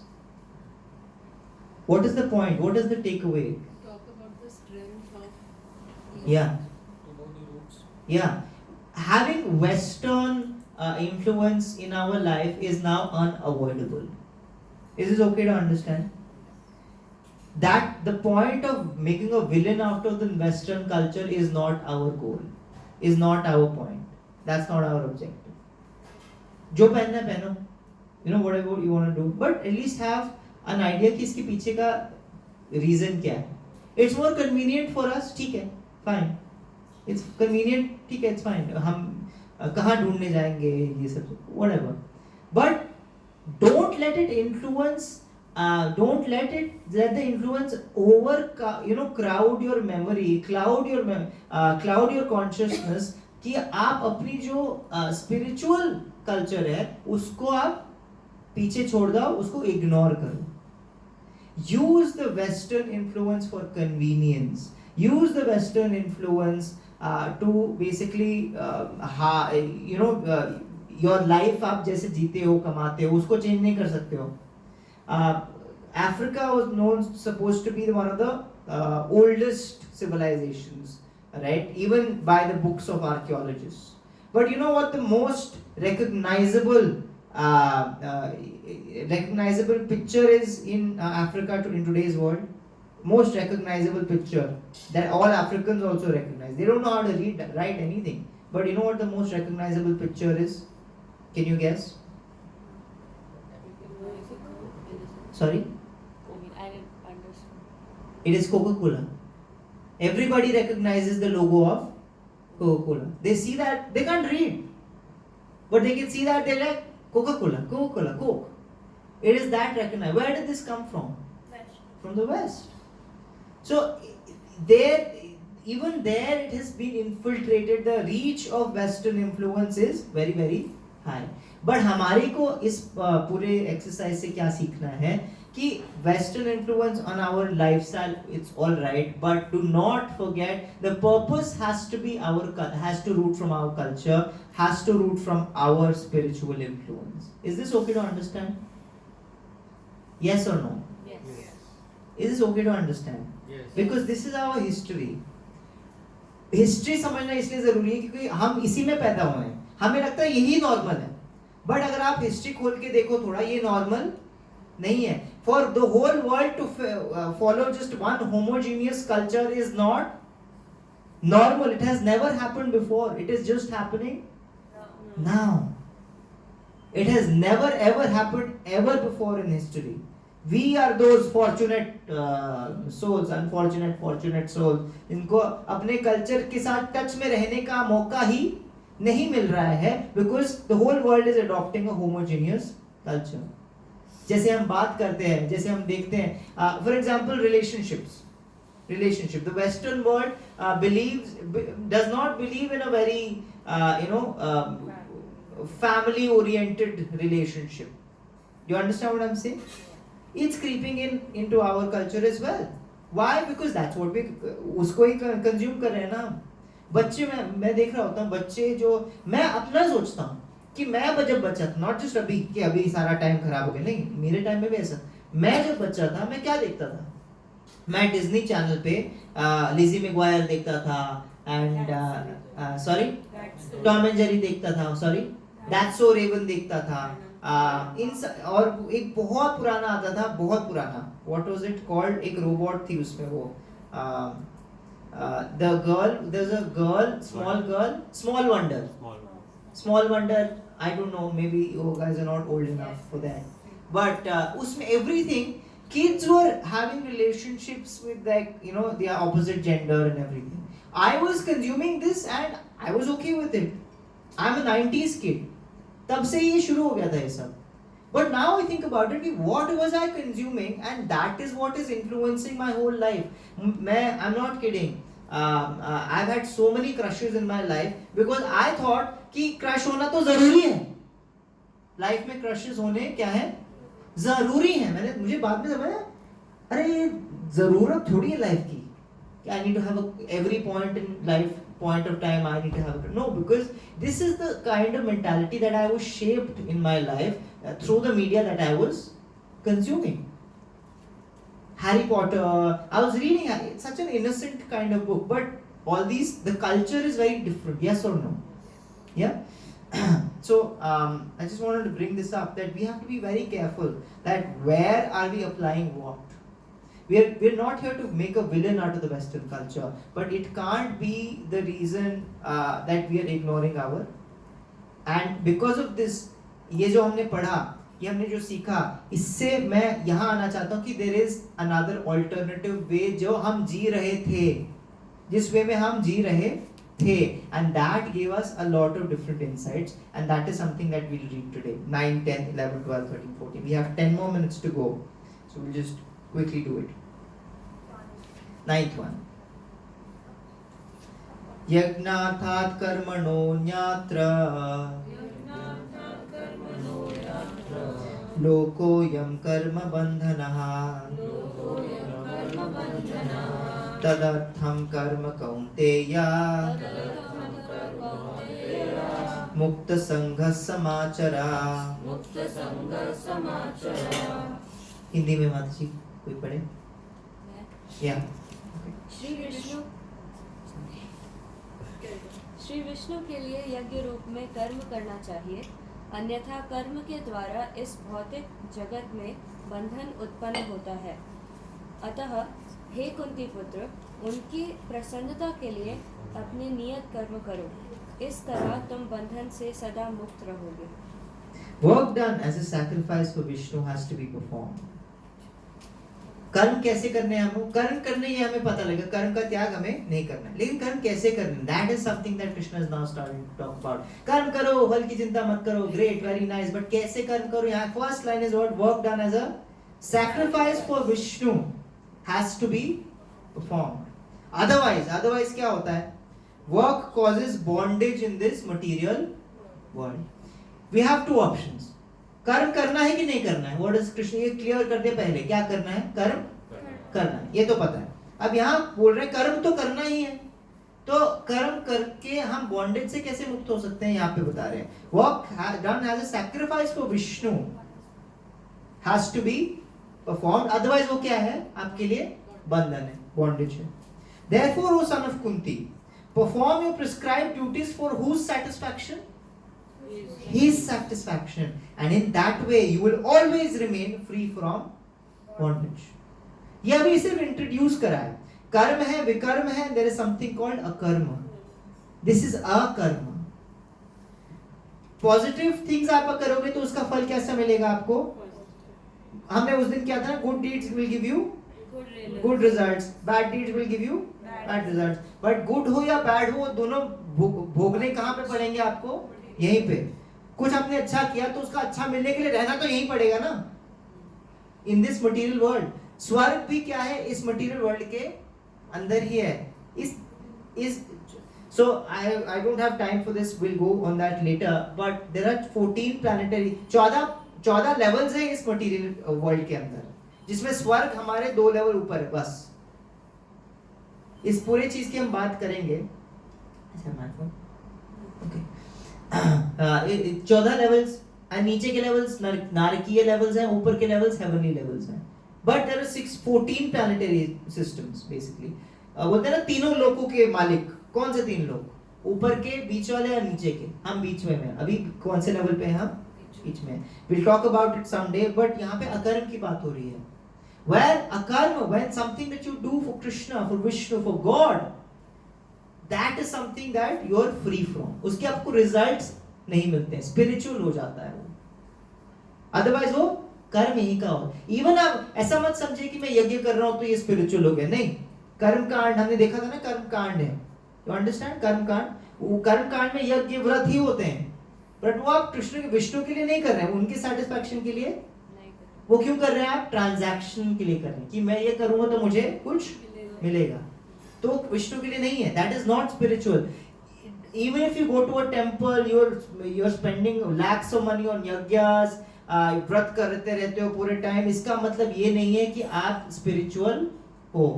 What is the point? What is the takeaway? Talk about the strength of Yeah. To know the roots. Yeah, having Western influence in our life is now unavoidable. Is this okay to understand? That the point of making a villain out of the Western culture is not our goal, is not our point. That's not our objective. जो पहनना है पहनो, you know whatever you want to do, but at least have an idea कि इसके पीछे का reason क्या है. It's more convenient for us, ठीक है, fine. It's convenient, ठीक है, it's fine. हम कहाँ ढूंढने जाएंगे ये सब, whatever. But don't let it influence. Don't let the influence crowd your memory, cloud your consciousness, कि आप अपनी जो spiritual culture है उसको आप पीछे छोड़ दो, उसको ignore करो. Use the Western influence for convenience. Use the Western influence to basically your life आप जैसे जीते हो, कमाते हो, उसको change नहीं कर सकते हो. Africa was supposed to be one of the oldest civilizations, right? Even by the books of archaeologists. But you know what the most recognizable picture is in Africa in today's world? Most recognizable picture that all Africans also recognize. They don't know how to write anything. But you know what the most recognizable picture is? Can you guess? Sorry? I didn't understand. It is Coca-Cola. Everybody recognizes the logo of Coca-Cola. They see that, they can't read. But they can see that, they're like, Coca-Cola, Coca-Cola, Coke. It is that recognized. Where did this come from? From the West. So, even there it has been infiltrated. The reach of Western influence is very, very high. But हमारे को इस पूरे exercise से क्या सीखना है कि Western influence on our lifestyle, it's all right, but do not forget the purpose has to root from our culture, has to root from our spiritual influence. Is this okay to understand? Yes or no? Yes. Is this okay to understand? Yes. Because this is our history. History समझना इसलिए जरूरी है क्योंकि हम इसी में पैदा हुए हैं. हमें लगता है यही नॉर्मल है, बट अगर आप हिस्ट्री खोल के देखो थोड़ा, ये नॉर्मल नहीं है. For the whole world to follow just one homogeneous culture is not normal. It has never happened before. It is just happening now. It has never ever happened ever before in history. We are those fortunate souls, unfortunate souls, इनको अपने culture के साथ touch में रहने का मौका ही नहीं मिल रहा है, because the whole world is adopting a homogeneous culture. जैसे हम बात करते हैं, जैसे हम देखते हैं, for example relationship. The Western world does not believe in a very family oriented relationship. Do you understand what I'm saying? It's creeping into our culture as well. Why? Because that's what we उसको ही consume कर रहे हैं ना. बच्चे मैं देख रहा होता हूँ, बच्चे जो मैं अपना सोचता हूँ कि मैं जब बच्चा था, नॉट जस्ट अभी कि अभी सारा टाइम खराब हो गया, नहीं, मेरे टाइम में भी ऐसा. मैं जब बच्चा था मैं क्या देखता था? मैं डिज्नी चैनल पे लिज़ी मैगवायर देखता था, and sorry Tom and Jerry देखता था, सॉरी दैट्स सो रेवन देखता था. और एक बहुत पुराना आता था, बहुत पुराना, व्हाट वाज इट कॉल्ड, एक रोबोट थी उसमें, वो the girl, there's a girl, small wonder. I don't know, maybe you guys are not old enough for that, but उसमें everything, kids were having relationships with, like, their opposite gender and everything. I was consuming this and I was okay with it. I'm a 90s kid. तब से ये शुरू हो गया था ये सब. But now I think about it, what was I consuming, and that is what is influencing my whole life. I'm not kidding. I've had so many crushes in my life because I thought कि crush होना तो जरूरी है. Life में crushes होने क्या है? जरूरी है. मुझे बाद में समझा, अरे ये जरूरत थोड़ी है लाइफ की I need to have every point in life, point of time I need to have. No, because this is the kind of mentality that I was shaped in my life through the media that I was consuming. Harry Potter, I was reading, it's such an innocent kind of book, but all these, the culture is very different, yes or no? Yeah? So, I just wanted to bring this up, that we have to be very careful that where are we applying what? We're not here to make a villain out of the Western culture, but it can't be the reason that we are ignoring our. And because of this, ये जो हमने पढ़ा, ये हमने जो सीखा, इससे मैं यहाँ आना चाहता हूँ कि there is another alternative way जो हम जी रहे थे, जिस वे में हम जी रहे थे, and that gave us a lot of different insights, and that is something that we'll read today. 9, 10, 11, 12, 13, 14. We have 10 more minutes to go, so we'll just quickly do it. 9th one. Yagnathat karmanonyatra लोकोऽयं कर्म बन्धनः तदर्थं कर्म कौन्तेय मुक्त संघ समाचर. हिंदी में माता जी कोई पढ़े? या श्री विष्णु के लिए यज्ञ रूप में कर्म करना चाहिए, अन्यथा कर्म के द्वारा इस भौतिक जगत में बंधन उत्पन्न होता है. अतः हे कुंती पुत्र, उनकी प्रसन्नता के लिए अपने नियत कर्म करो, इस तरह तुम बंधन से सदा मुक्त रहोगे. Work done as a sacrifice for Vishnu has to be performed. कर्म कैसे करने हैं हम? कर्म करने ये हमें पता लगा, कर्म का त्याग हमें नहीं करना है, लेकिन कर्म कैसे करना? That is something that Krishna is now starting to talk about. कर्म करो, फल की चिंता मत करो, great, very nice, but कैसे कर्म करो? यहाँ first line is what? Work done as a sacrifice for Vishnu has to be performed. Otherwise क्या होता है? Work causes bondage in this material world. We have two options. कर्म करना है कि नहीं करना है? What is Krishna? ये क्लियर कर दे पहले, क्या करना है? कर्म करना है, ये तो पता है. अब यहाँ बोल रहे हैं कर्म तो करना ही है, तो कर्म करके हम बॉन्डेज से कैसे मुक्त हो सकते हैं? यहाँ पे बता रहे हैं. Work done as a sacrifice for Vishnu has to be performed. Otherwise वो क्या है? आपके लिए बंधन है, बॉन्डेज है. Therefore, O son of Kunti, perform your prescribed duties for whose satisfaction? His satisfaction, and in that way you will always remain free from bondage. ये अभी सिर्फ इंट्रोड्यूस करा है. कर्म है, विकर्म है, there is something called अकर्म. This is अकर्म. पॉजिटिव थिंग्स आप करोगे तो उसका फल कैसा मिलेगा आपको? हमने उस दिन क्या था ना, good deeds will give you good results, bad deeds will give you bad results. But good हो या बैड हो, दोनों भोगने कहाँ पे पड़ेंगे आपको? यहीं पे. कुछ आपने अच्छा किया तो उसका अच्छा मिलने के लिए रहना तो यहीं पड़ेगा ना, इन दिस मटेरियल वर्ल्ड. स्वर्ग भी क्या है? इस मटेरियल वर्ल्ड के अंदर ही है. इस so I don't have time for this, we'll go on that later, but there are 14 planetary 14 levels हैं इस मटेरियल वर्ल्ड के अंदर, जिसमें स्वर्ग हमारे 2 लेवल ऊपर है बस. इस पूरे चीज की हम बात करेंगे. 14 लेवल्स, नीचे के लेवल्स नारकीय लेवल्स हैं, ऊपर के लेवल्स हेवनली लेवल्स हैं. But there are 14 planetary systems basically. बोलते हैं ना तीनों लोकों के मालिक. कौन से 3 लोग? ऊपर के, बीच वाले और नीचे के. हम बीच में हैं. अभी कौन से लेवल पे हैं हम? बीच में. Will talk about it someday, but यहाँ पे अकर्म की बात हो रही है. Where akarma, when something that you do for Krishna, for Vishnu, for God, that is something that you are free from. उसके आपको results नहीं मिलते हैं, spiritual हो जाता है वो. Otherwise वो कर्म ही का हो. Even आप ऐसा मत समझे कि मैं यज्ञ कर रहा हूँ तो ये spiritual हो गया. नहीं, कर्म कांड हमने देखा था ना, कर्म कांड है. You understand? कर्म कांड, वो कर्म कांड में यज्ञ व्रत ही होते हैं, बट वो आप कृष्ण के विष्णु के लिए नहीं कर रहे हैं, उनके satisfaction के लिए. वो क्यों कर रहे हैं? आप ट्रांजैक्शन के लिए कर रहे हैं कि मैं ये करूंगा तो मुझे कुछ मिलेगा. तो विष्णु के लिए नहीं है. That is not spiritual. Even if you go to a temple, you are spending lakhs of money on yajnas, व्रत करते रहते हो पूरे टाइम, इसका मतलब ये नहीं है कि आप स्पिरिचुअल हो.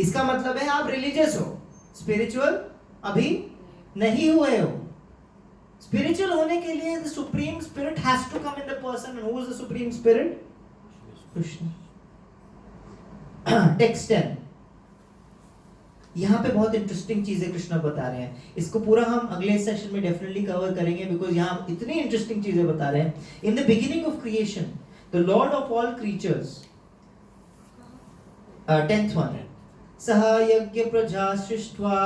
इसका मतलब है आप रिलीजियस हो, स्पिरिचुअल अभी नहीं हुए हो। स्पिरिचुअल होने के लिए the supreme spirit has to come in the person, and who is the supreme spirit? Krishna. Text 10, यहाँ पे बहुत इंटरेस्टिंग चीजें कृष्ण बता रहे हैं। इसको पूरा हम अगले सेशन में डेफिनेटली कवर करेंगे, बिकॉज यहाँ इतनी इंटरेस्टिंग चीजें बता रहे हैं। In the beginning of creation the Lord of all creatures, 10th one, सह यज्ञ प्रजा सृष्ट्वा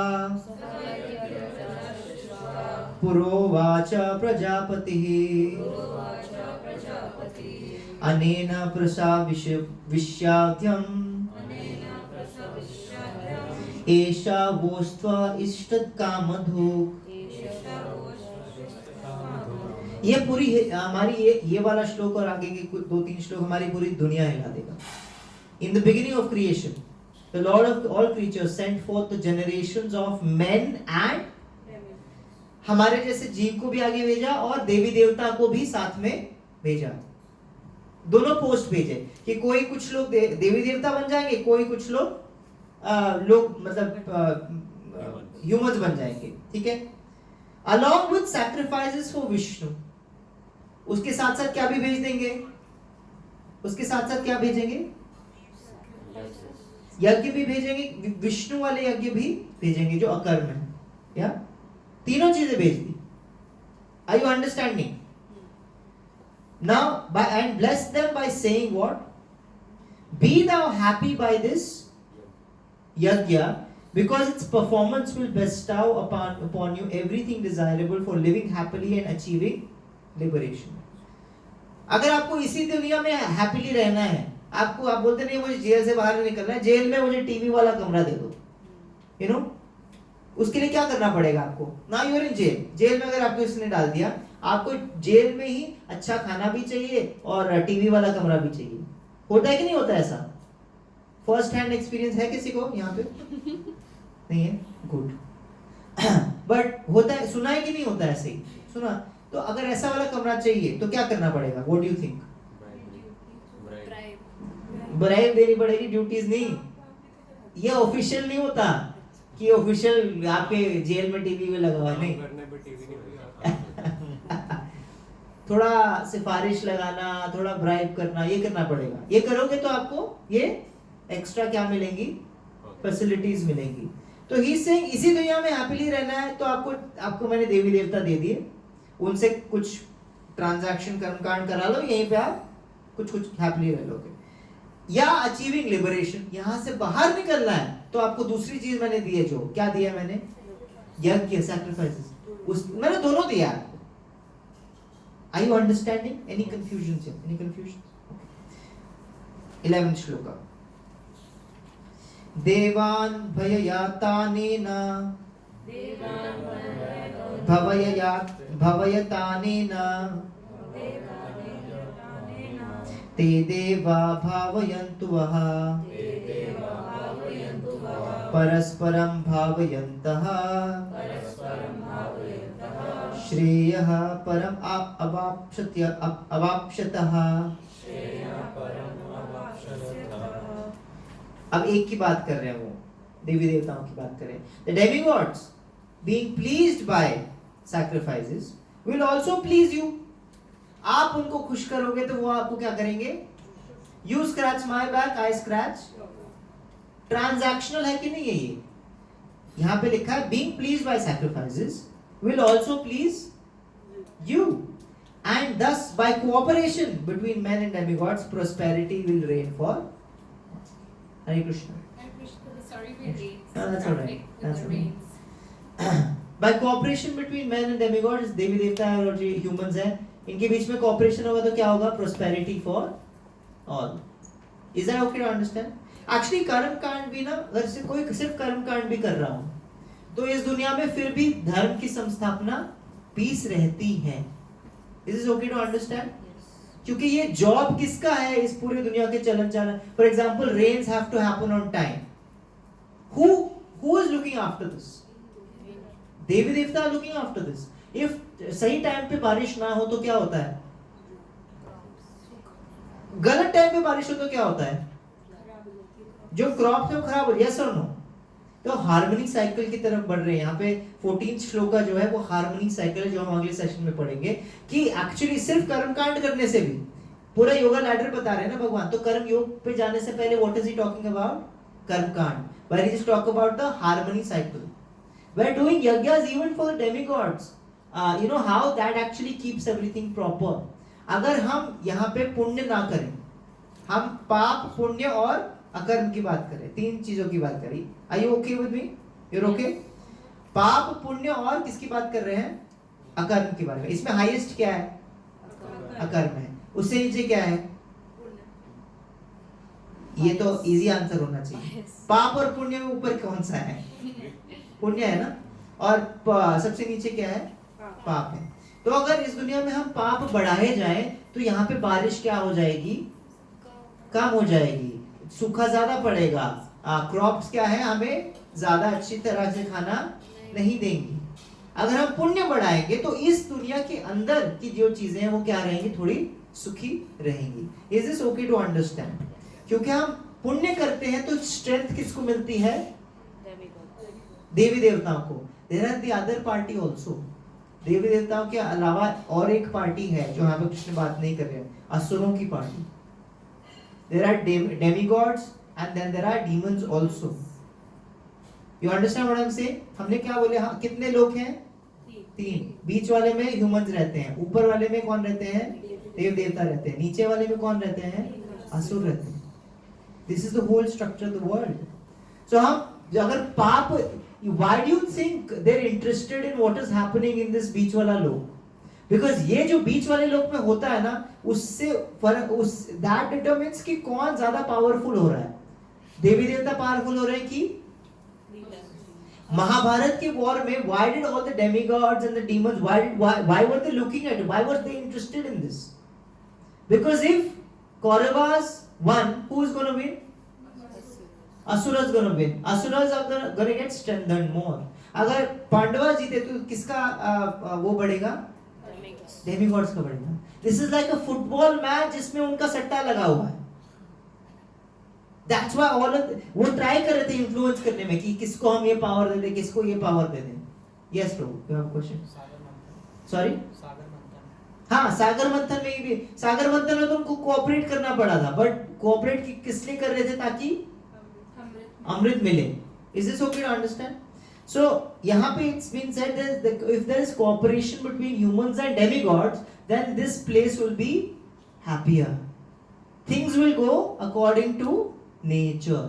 पुरोवाच प्रजापतिः अनेन प्रसा विश्याध्यम् एषा वोस्त्व इष्टत् कामधुक्। ये पूरी हमारी ये वाला श्लोक और आगे के कुछ 2-3 श्लोक हमारी पूरी दुनिया हिला देगा। In the beginning of creation, the Lord of all creatures sent forth the generations of men and हमारे जैसे जीव को भी आगे भेजा और देवी देवता को भी साथ में भेजा। दोनों पोस्ट भेजे कि कोई कुछ लोग देवी देवता बन जाएंगे, कोई कुछ लोग मतलब ह्यूमंस बन जाएंगे, ठीक है। Along with sacrifices for Vishnu, उसके साथ साथ क्या भी भेज देंगे? उसके साथ साथ क्या भेजेंगे? यज्ञ भी भेजेंगे, विष्णु वाले यज्ञ भी भेजेंगे जो अकर्म है, या तीनों चीजें भेज दी। Are you understanding? Now, and bless them by saying what? Be thou happy by this yajna, because its performance will bestow upon you everything desirable for living happily and achieving liberation. अगर आपको इसी दुनिया में happily रहना है, आपको आप बोलते नहीं मुझे जेल से बाहर निकलना है, जेल में मुझे टीवी वाला कमरा दे दो, यू नो, उसके लिए क्या करना पड़ेगा आपको? ना you are in jail, jail में अगर आपको इसने डाल दिया, आपको जेल में ही अच्छा खाना भी चाहिए और टीवी वाला कमरा भी चाहिए। होता है कि नहीं होता ऐसा? फर्स्ट हैंड एक्सपीरियंस है किसी को यहाँ पे? नहीं है, गुड। बट होता है, सुना है कि नहीं होता ऐसे ही? सुना। तो अगर ऐसा वाला कमरा चाहिए तो क्या करना पड़ेगा? What do you think? Bribe देनी पड़ेगी, ड्यूटीज नहीं। ये ऑफिशियल नहीं होता कि ऑफिशियल आपके जेल में टीवी में लगा हुआ है, नहीं। थोड़ा सिफारिश लगाना, थोड़ा ब्राइब करना, ये करना पड़ेगा। ये करोगे तो आपको ये एक्स्ट्रा क्या मिलेंगी? फैसिलिटीज मिलेंगी। तो ही से इसी दुनिया में हैप्पीली रहना है तो आपको मैंने देवी देवता दे दिए, उनसे कुछ ट्रांजैक्शन कर्मकांड करा लो, यहीं पे आप कुछ हैप्पीली रह लोगे। या अचीविंग लिबरेशन, यहां से बाहर निकलना है तो आपको दूसरी चीज मैंने दी है। जो क्या दिया मैंने? यज्ञ, सैक्रिफाइसेस, उस मैंने दोनों दिया आपको। Are you understanding? Any confusions here? Any confusion? Okay. 11th shloka. देवान् भययातानेन भवयतानेन ते देवा भावयन्तु वः परस्परं भावयन्तः श्रेयः परम अवाप्स्यतः। अब एक की बात कर रहे हैं, वो देवी देवताओं की बात कर रहे हैं। The demigods being pleased by sacrifices will also please you. आप उनको खुश करोगे तो वो आपको क्या करेंगे? You scratch my back, I scratch। Transactional है कि नहीं है ये? यहाँ पे लिखा है being pleased by sacrifices will also please you, and thus by cooperation between men and demigods prosperity will reign for Hare Krishna. Sorry, we read. No, that's all right. That's all right. By cooperation between men and demigods, देवी देवता है और जो humans हैं, इनके बीच में cooperation होगा तो क्या होगा? Prosperity for all. Is that okay to understand? Actually कर्म कांड भी ना, अगर से कोई सिर्फ कर्म कांड भी कर रहा हूँ तो इस दुनिया में फिर भी धर्म की संस्थापना, पीस रहती है। Is this okay to understand? क्योंकि ये जॉब किसका है इस पूरी दुनिया के चलन चलन। For example, rains have to happen on time. Who is looking after this? देवी देवता are looking after this. If सही टाइम पे बारिश ना हो तो क्या होता है? गलत टाइम पे बारिश हो तो क्या होता है? जो क्रॉप है वो खराब हो रही है, yes or no? तो हार्मोनिक साइकिल की तरफ बढ़ रहे हैं। यहाँ पे 14 श्लोका जो है वो हार्मोनिक साइकिल है, जो हम अगले सेशन में पढ़ेंगे कि एक्चुअली सिर्फ कर्म कांड करने से भी पूरा योगा लैडर बता रहे हैं ना भगवान। तो कर्म योग पे जाने से पहले what is he talking about? कर्म कांड, where he is talk about the harmonic cycle. We are doing yajnas even for the demigods, you know how that actually keeps everything proper. अगर हम यहाँ पे पुण्य ना करें, हम पाप पुण्य और अकर्म की बात करें, तीन चीजों की बात करी। Are you okay with me? You are okay? पाप पुण्य और किसकी बात कर रहे हैं? अकर्म के बारे में। इसमें हाईएस्ट क्या है? अकर्म है। उससे नीचे क्या है? ये तो इजी आंसर होना चाहिए। पाप और पुण्य में ऊपर कौन सा है? पुण्य है ना। और सबसे नीचे क्या है? पाप है। तो अगर इस दुनिया में हम पाप बढ़ाए जाएं तो यहाँ पे बारिश क्या हो जाएगी? कम हो जाएगी, सूखा ज्यादा पड़ेगा, क्रॉप्स क्या है हमें ज्यादा अच्छी तरह से खाना नहीं देंगी। अगर हम पुण्य बढ़ाएंगे तो इस दुनिया के अंदर की जो चीजें हैं वो क्या रहेंगी? थोड़ी सुखी रहेंगी। Is this okay to understand? क्योंकि हम पुण्य करते हैं तो स्ट्रेंथ किसको मिलती है? देवी देवताओं को। There are the other party also. देवी देवताओं के अलावा और एक पार्टी है जो यहाँ पे कृष्ण बात नहीं कर रहे हैं, असुरों की party. There are demigods and then there are demons also. You understand what I'm saying? हमने क्या बोले? हाँ, कितने लोग हैं? तीन। बीच वाले में ह्यूमंस रहते हैं, ऊपर वाले में कौन रहते हैं? देव देवता रहते हैं, नीचे वाले में कौन रहते हैं? असुर रहते हैं। This is the whole structure of the world. So हम अगर पाप, why do you think they're interested in what is happening in this बीच वाला लोग? बिकॉज ये जो बीच वाले लोग में होता है ना, उससे फर्क उस दैट डिटरमिन्स कि कौन ज्यादा पावरफुल हो रहा है। देवी देवता पावरफुल हो रहे हैं कि? महाभारत के वॉर में why did all the demigods and the demons why were they looking at, why were they interested in this? Because if Kauravas won, who is gonna win? Asuras gonna win. Asuras are gonna get strengthened more. अगर पांडवा जीते तो किसका वो बढ़ेगा? Demigods का बढ़ेगा। This is like a football match जिसमें उनका सट्टा लगा हुआ है। दैट्स व्हाई ऑल वो ट्राई कर रहे थे इन्फ्लुएंस करने में कि किसको हम ये पावर दे दें, किसको ये पावर दे दें। Yes Prabhu, you have question? Sorry? Sagar Manthan. हाँ, सागर मंथन में भी, सागर मंथन में तो उनको कोऑपरेट करना पड़ा था, बट कोऑपरेट किस लिए कर रहे थे? ताकि अमृत मिले। Is this okay to understand? So यहाँ पे it's been said that if there is cooperation between humans and demigods, then this place will be happier. Things will go according to nature.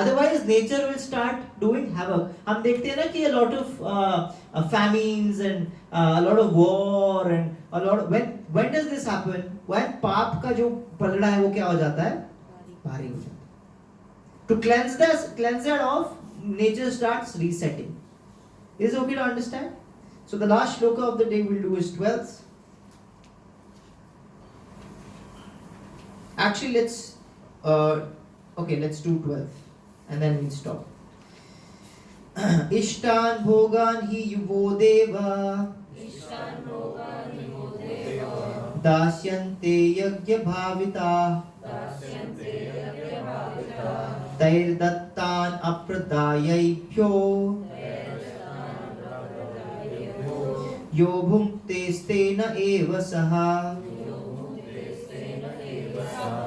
Otherwise, nature will start doing havoc. हम देखते हैं ना कि a lot of famines and a lot of war and a lot of when does this happen? When पाप का जो पलड़ा है वो क्या हो जाता है? भारी हो जाता है. To cleanse that off, nature starts resetting. Is it okay to understand? So the last shloka of the day we'll do is 12th. Actually, let's do 12th and then we'll stop. Ishtan bhogan hi yuvo deva dasyante yagya bhavita तैर दत्तान अप्रदायैभ्यो यो भुङ्क्तेस्तेन एव सः.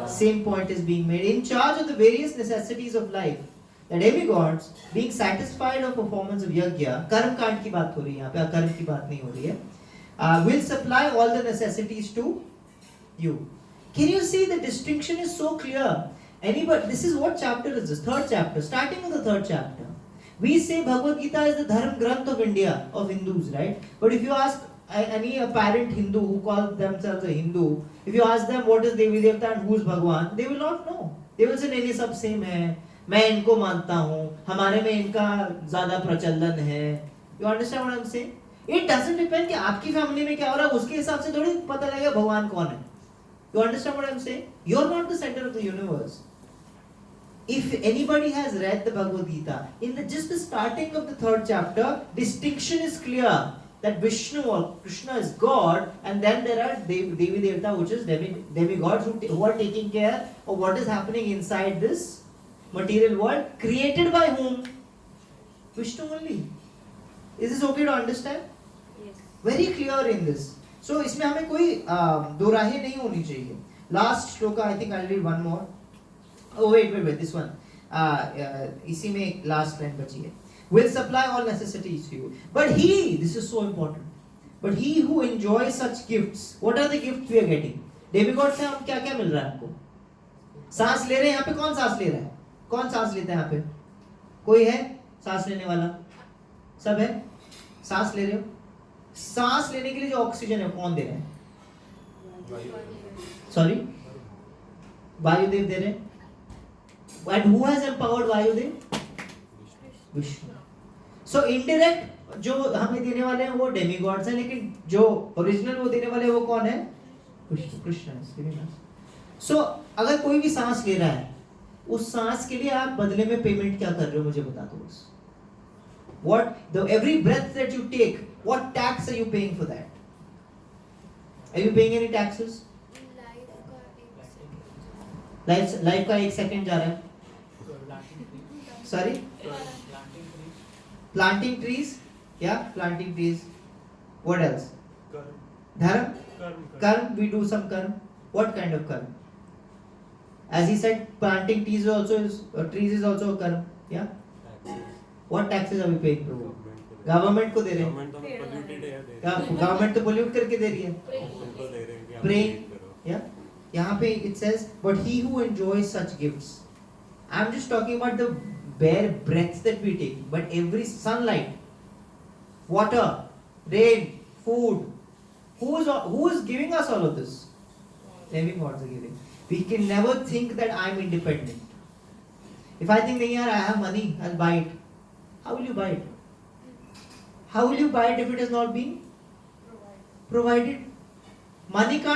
Same point is being made. In charge of the various necessities of life, the demigods, being satisfied of performance of yajna, कर्म कांड की बात हो रही है यहाँ पे, अकर्म की बात नहीं हो रही है, will supply all the necessities to you. Can you see the distinction is so clear? Anybody, this is what chapter is this? Third chapter, starting of the third chapter. We say Bhagavad Gita is the Dharma Granth of India, of Hindus, right? But if you ask any apparent Hindu who calls themselves a Hindu, if you ask them what is Devi Devta and who is Bhagwan, they will not know. They will say नहीं सब same है, मैं इनको मानता हूँ, हमारे में इनका ज़्यादा प्रचलन है. You understand what I'm saying? It doesn't depend कि आपकी फैमिली में क्या हो रहा है, उसके हिसाब से थोड़ी पता लगेगा भगवान कौन है. You understand what I'm saying? You're not the center of the universe. If anybody has read the Bhagavad Gita, in just the starting of the third chapter, distinction is clear that Vishnu or Krishna is God, and then there are Devi Devta, which is demigods who are taking care of what is happening inside this material world created by whom? Vishnu only. Is this okay to understand? Yes. Very clear in this. So इसमें हमें कोई दो राहें नहीं होनी चाहिए. Last shloka, I think I'll read one more. Oh wait, this one. इसी में एक last line बची है. Will supply all necessities to you. But he, this is so important. But he who enjoys such gifts, what are the gifts we are getting? Demigod से हम क्या क्या मिल रहा है हमको? सांस ले रहे हैं. यहाँ पे कौन सांस ले रहा है? कौन सांस लेता है यहाँ पे? कोई है सांस लेने वाला? सब है? सांस ले रहे हो? सांस लेने के लिए जो ऑक्सीजन है कौन दे रहा है? सॉरी, वायुदेव दे रहे हैं. And who has empowered Vayudev? Vishnu. So indirect जो हमें देने वाले हैं वो डेमीगॉड्स हैं, लेकिन जो ओरिजिनल वो देने वाले हैं वो कौन है? कृष्ण. So अगर कोई भी सांस ले रहा है, उस सांस के लिए आप बदले में पेमेंट क्या कर रहे हो मुझे बता दो बस. Every breath that you take, what tax are you paying for that? Are you paying any taxes? Life का 1 सेकंड जा रहा है. Sorry? Planting trees. Yeah, planting trees. What else? Dharma? Karma. We do some karma. What kind of karma? As he said, planting trees is also a karma. Yeah. What taxes are we paying? Government को दे रहे हैं. Government तो pollute करके दे रही है. Praying. Yeah. यहाँ पे it says, but he who enjoys such gifts. I'm just talking about the bare breaths that we take, but every sunlight, water, rain, food, who is giving us all of this? Living gods are giving. We can never think that I'm independent. If I think nahi yaar, I have money, I'll buy it. How will you buy it? How will you buy it if it is not being provided? Money can't